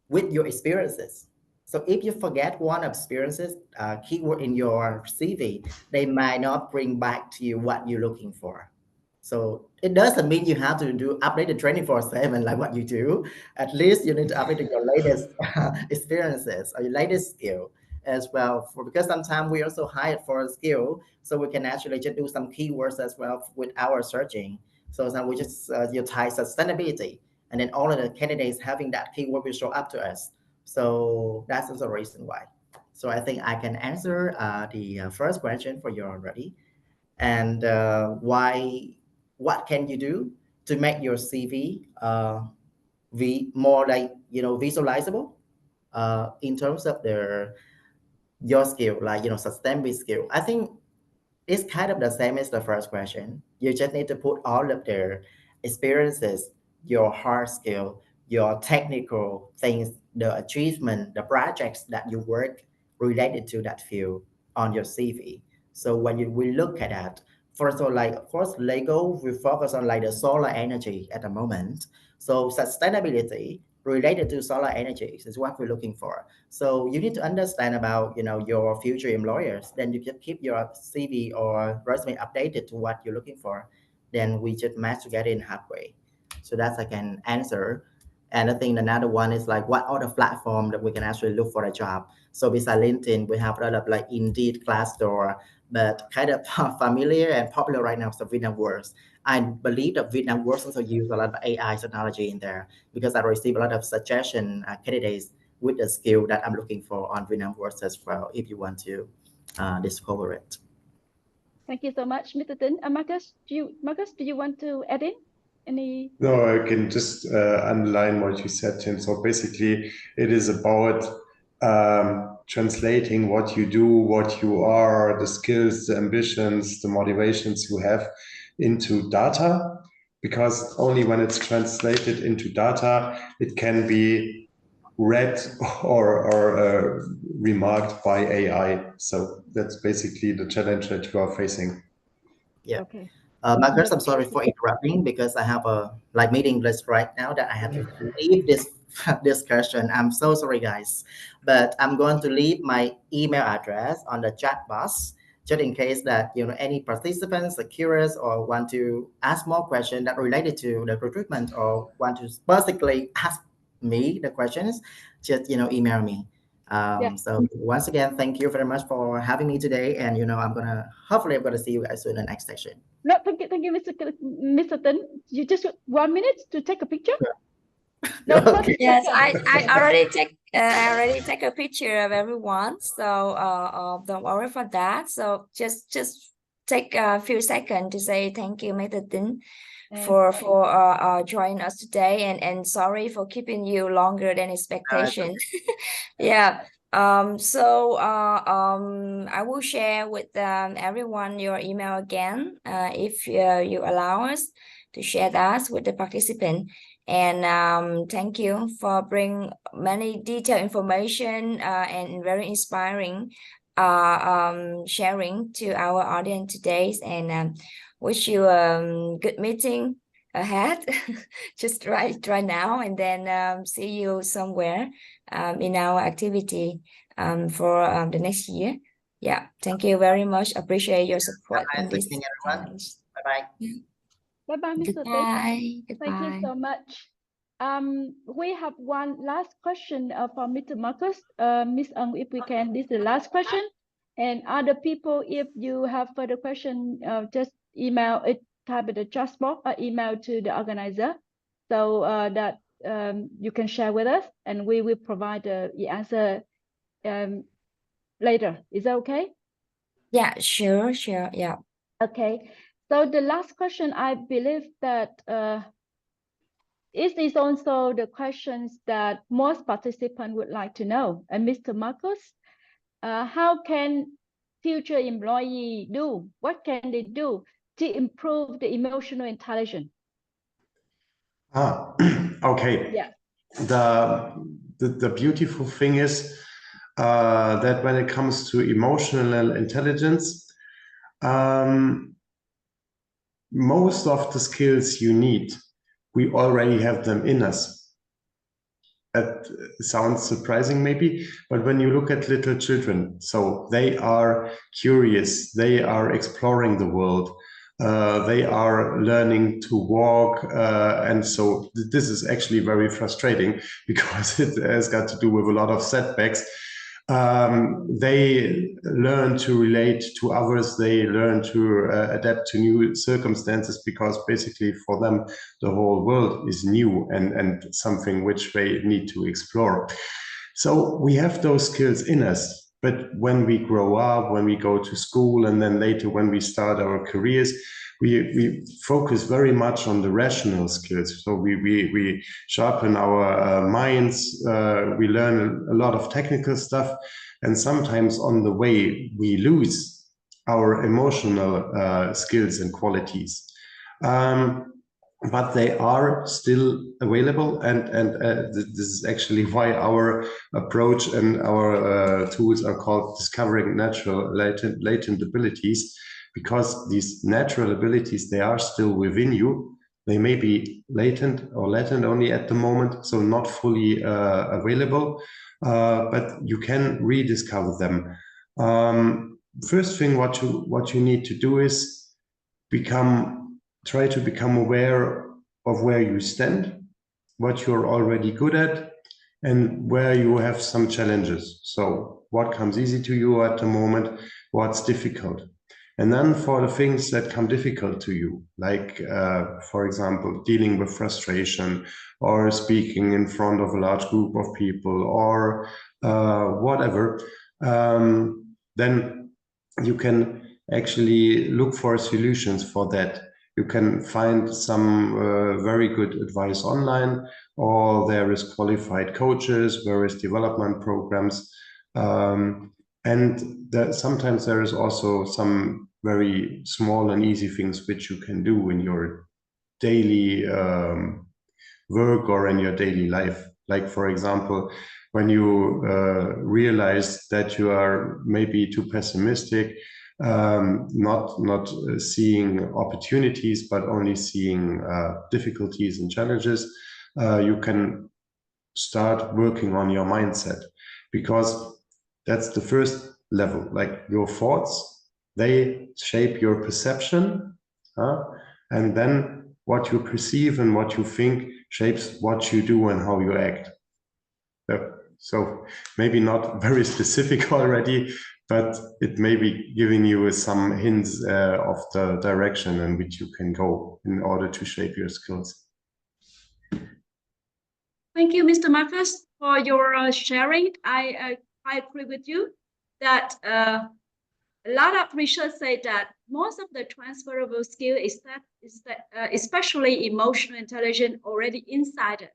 with your experiences. So if you forget one experiences keyword in your CV, they might not bring back to you what you're looking for. So it doesn't mean you have to do updated 24/7 like what you do. At least you need to update your latest experiences or your latest skill as well. Because sometimes we also hire for a skill, so we can actually just do some keywords as well with our searching. So now we just you tie sustainability, and then all of the candidates having that keyword will show up to us. So that's also the reason why. So I think I can answer the first question for you already. And what can you do to make your CV more like visualizable in terms of your skill, like sustainability skill? I think it's kind of the same as the first question. You just need to put all of their experiences, your hard skill, your technical things, the achievement, the projects that you work related to that field on your CV. So when we look at that, first of all, like of course, Lego we focus on like the solar energy at the moment. So sustainability related to solar energy is what we're looking for. So you need to understand about, your future employers. Then you just keep your CV or resume updated to what you're looking for. Then we just match together in halfway. So that's I can answer. And I think another one is like what other platform that we can actually look for a job. So besides LinkedIn, we have a lot of like Indeed, Glassdoor, but kind of familiar and popular right now is the Vietnam Works. I believe that Vietnam Works also use a lot of AI technology in there because I receive a lot of suggestion candidates with the skill that I'm looking for on Vietnam Works as well. If you want to discover it. Thank you so much, Mr. Tin. Marcus, do you want to add in any? No, I can just underline what you said, Tim. So basically, it is about translating what you do, what you are, the skills, the ambitions, the motivations you have into data, because only when it's translated into data, it can be read or remarked by AI. So that's basically the challenge that you are facing. Yeah. Okay. Marcus, I'm sorry for interrupting because I have a meeting list right now that I have to leave this discussion. I'm so sorry, guys, but I'm going to leave my email address on the chat box just in case that any participants are curious or want to ask more questions that related to the recruitment or want to specifically ask me the questions. Just email me. So once again, thank you very much for having me today, and hopefully I'm gonna see you guys soon in the next session. No, thank you, Mr. Tin. You just 1 minute to take a picture. No, Okay. Yes, I already take a picture of everyone, so don't worry for that. So just take a few seconds to say thank you, Mr. Tin, for joining us today, and sorry for keeping you longer than expectation. Yeah. So I will share with everyone your email again, if you allow us to share that with the participant. And thank you for bring many detailed information and very inspiring sharing to our audience today. And wish you a good meeting ahead, just right now, and then see you somewhere in our activity for the next year. Yeah, thank you very much. Appreciate your support in this Everyone. Bye-bye. Bye-bye, Mr. Tin. Goodbye. Thank you so much. We have one last question from Mr. Marcus. Miss Ng, if we can, this is the last question. And other people, if you have further question, just email it, type in the chat box or email to the organizer, so that you can share with us, and we will provide the answer later. Is that okay? Yeah, sure. Yeah. Okay. So the last question, I believe that it is also the questions that most participants would like to know. And Mr. Marcus, how can future employee do? What can they do to improve the emotional intelligence? Okay. Yeah. The beautiful thing is that when it comes to emotional intelligence, most of the skills you need, we already have them in us. That sounds surprising maybe, but when you look at little children, so they are curious, they are exploring the world, they are learning to walk, and so this is actually very frustrating because it has got to do with a lot of setbacks. They learn to relate to others, they learn to adapt to new circumstances, because basically for them the whole world is new and something which they need to explore. So we have those skills in us, but when we grow up, when we go to school, and then later when we start our careers, we focus very much on the rational skills. So we sharpen our minds, we learn a lot of technical stuff, and sometimes on the way we lose our emotional skills and qualities. But they are still available, and this is actually why our approach and our tools are called Discovering Natural Latent Abilities, because these natural abilities, they are still within you, They may be latent only at the moment, so not fully available, but you can rediscover them. First thing what you need to do is try to become aware of where you stand, what you're already good at, and where you have some challenges. So what comes easy to you at the moment, what's difficult. And then for the things that come difficult to you, like, for example, dealing with frustration or speaking in front of a large group of people or whatever, then you can actually look for solutions for that. You can find some very good advice online, or there is qualified coaches, various development programs. And sometimes there is also some very small and easy things which you can do in your daily work or in your daily life. Like, for example, when you realize that you are maybe too pessimistic, not seeing opportunities, but only seeing difficulties and challenges, you can start working on your mindset, because that's the first level. Like, your thoughts, they shape your perception, and then what you perceive and what you think shapes what you do and how you act. So maybe not very specific already, but it may be giving you some hints of the direction in which you can go in order to shape your skills. Thank you, Mr. Marcus, for your sharing. I agree with you that a lot of research say that most of the transferable skill is that especially emotional intelligence already inside it.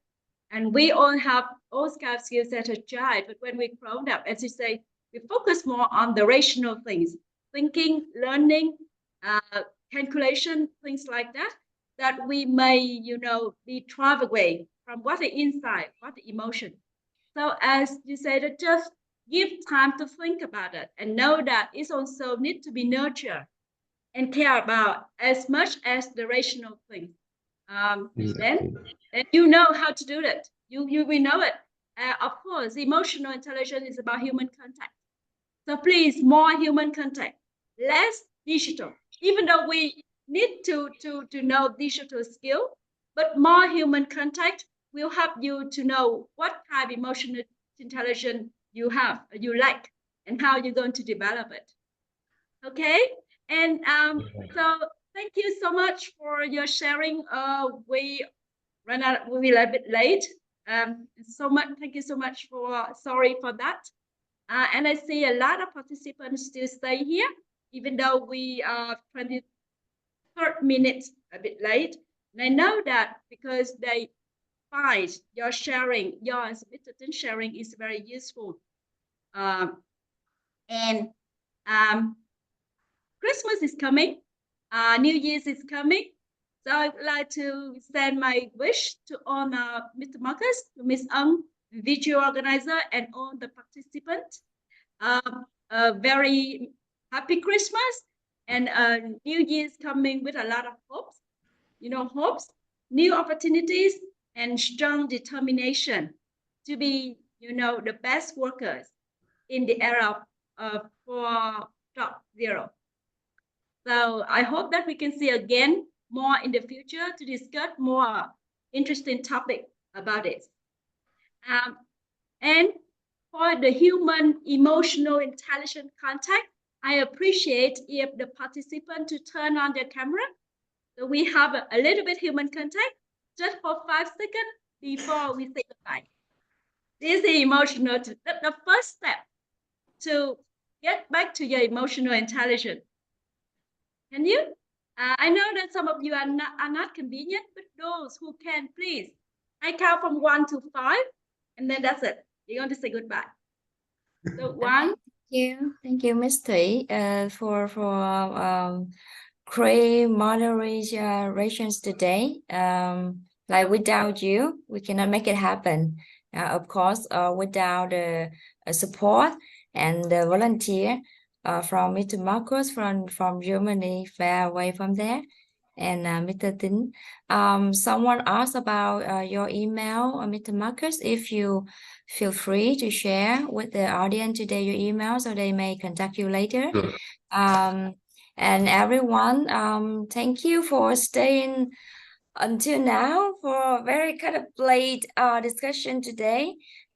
And we all have all kinds of skills at a child, but when we grown up, as you say, we focus more on the rational things, thinking, learning, calculation, things like that, that we may, be driven away from what the inside, what the emotion. So as you said, just give time to think about it and know that it also needs to be nurtured and care about as much as the rational thing. Then you know how to do it. We know it. Of course, emotional intelligence is about human contact. So please, more human contact, less digital. Even though we need to know digital skill, but more human contact will help you to know what type of emotional intelligence you like, and how you're going to develop it. Okay, and so thank you so much for your sharing. We ran out, we were a bit late. Thank you so much sorry for that. And I see a lot of participants still stay here, even though we are 23 minutes a bit late. And I know that because they find your sharing, your submitted sharing is very useful. Christmas is coming, New Year's is coming. So I'd like to send my wish to all Mr. Marcus, to Ms. Ng, VGU organizer, and all the participants. A very happy Christmas, and New Year's coming with a lot of hopes. Hopes, new opportunities, and strong determination to be, the best workers in the era of 4.0. So I hope that we can see again more in the future to discuss more interesting topic about it. And for the human emotional intelligence contact, I appreciate if the participant to turn on their camera, so we have a little bit human contact just for 5 seconds before we say goodbye. This is emotional, the first step to get back to your emotional intelligence. Can you? I know that some of you are not convenient, but those who can, please. I count from 1 to 5, and then that's it. You're going to say goodbye. So 1. Thank you, Ms. Thủy, for great moderations today. Like, without you, we cannot make it happen. Of course, without support and the volunteer from Mr. Marcus from Germany, far away from there, and Mr. Tin. Someone asked about your email, Mr. Marcus. If you feel free to share with the audience today your email so they may contact you later. And everyone, thank you for staying until now for a very kind of late discussion today.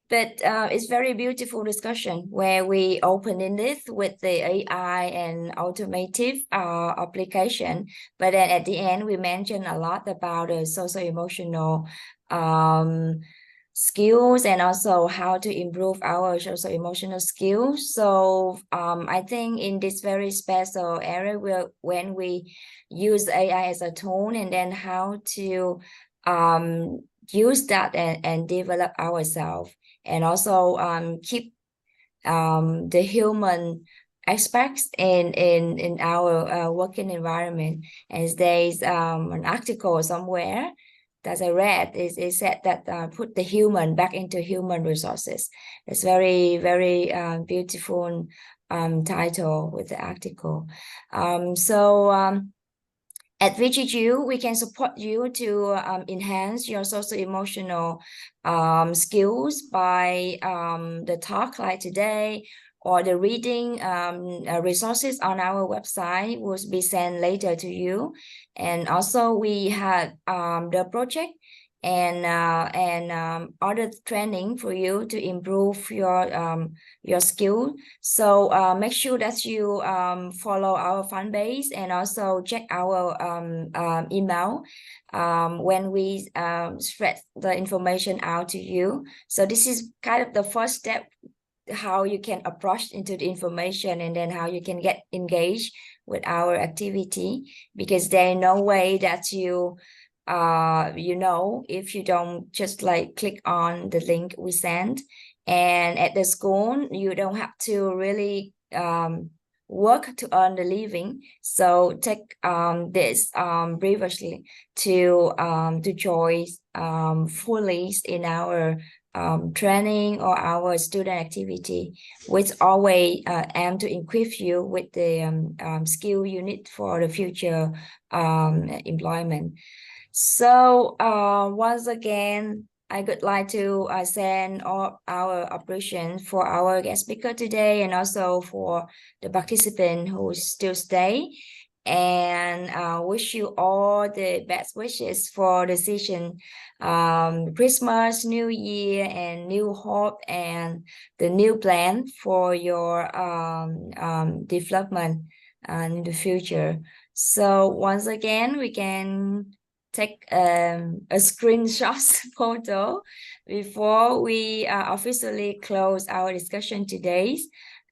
But it's very beautiful discussion where we opening it with the AI and automotive application. But then at the end, we mentioned a lot about the social-emotional skills and also how to improve our social-emotional skills. So I think in this very special area when we use AI as a tool and then how to use that and develop ourselves and also keep the human aspects in our working environment. As there's an article somewhere that I read, it said that put the human back into human resources. It's very, very beautiful title with the article. At VGU, we can support you to enhance your social-emotional skills by the talk like today, or the reading resources on our website will be sent later to you. And also we have the project and other training for you to improve your skill. So make sure that you follow our fan base and also check our email when we spread the information out to you. So this is kind of the first step, how you can approach into the information and then how you can get engaged with our activity, because there's no way that you if you don't just like click on the link we sent. And at the school you don't have to really work to earn the living. So take this previously to join fully in our training or our student activity, which always aim to equip you with the skill you need for the future employment. So once again, I would like to send all our appreciation for our guest speaker today and also for the participant who still stay, and wish you all the best wishes for the season, Christmas, New Year, and new hope and the new plan for your development in the future. So once again, we can take a screenshot photo before we officially close our discussion today.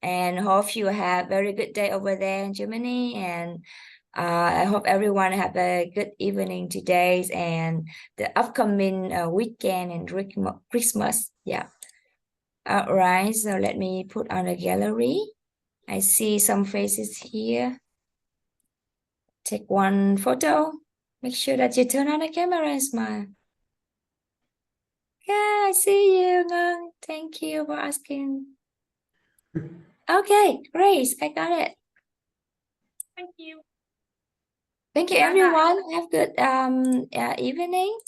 And hope you have a very good day over there in Germany. And I hope everyone have a good evening today and the upcoming weekend and Christmas. Yeah. All right. So let me put on a gallery. I see some faces here. Take one photo. Make sure that you turn on the camera and smile. Yeah, I see you, Ngang. Thank you for asking. Okay, Grace, I got it. Thank you. Thank you, everyone. Have a good evening,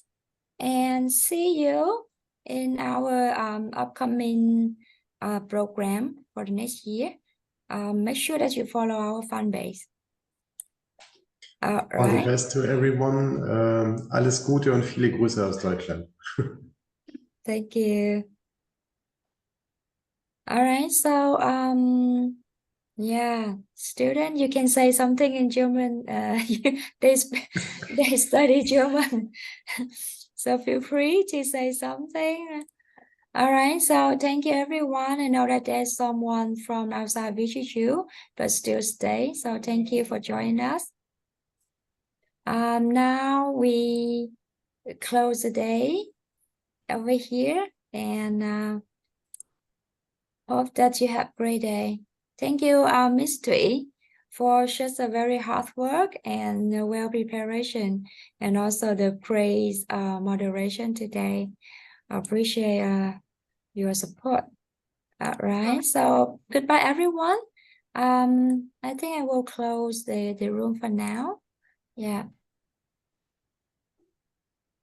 and see you in our upcoming program for the next year. Make sure that you follow our fan base. All the Right. best to everyone. Alles Gute und viele Grüße aus Deutschland. Thank you. All right. So yeah, student, you can say something in German. They study German, so feel free to say something. All right, so thank you, everyone. I know that there's someone from outside VGU, but still stay. So thank you for joining us. Now we close the day over here, and hope that you have a great day. Thank you, Miss Thủy, for just a very hard work and well preparation, and also the praise moderation today. I appreciate your support. All right, so goodbye, everyone. I think I will close the room for now. Yeah.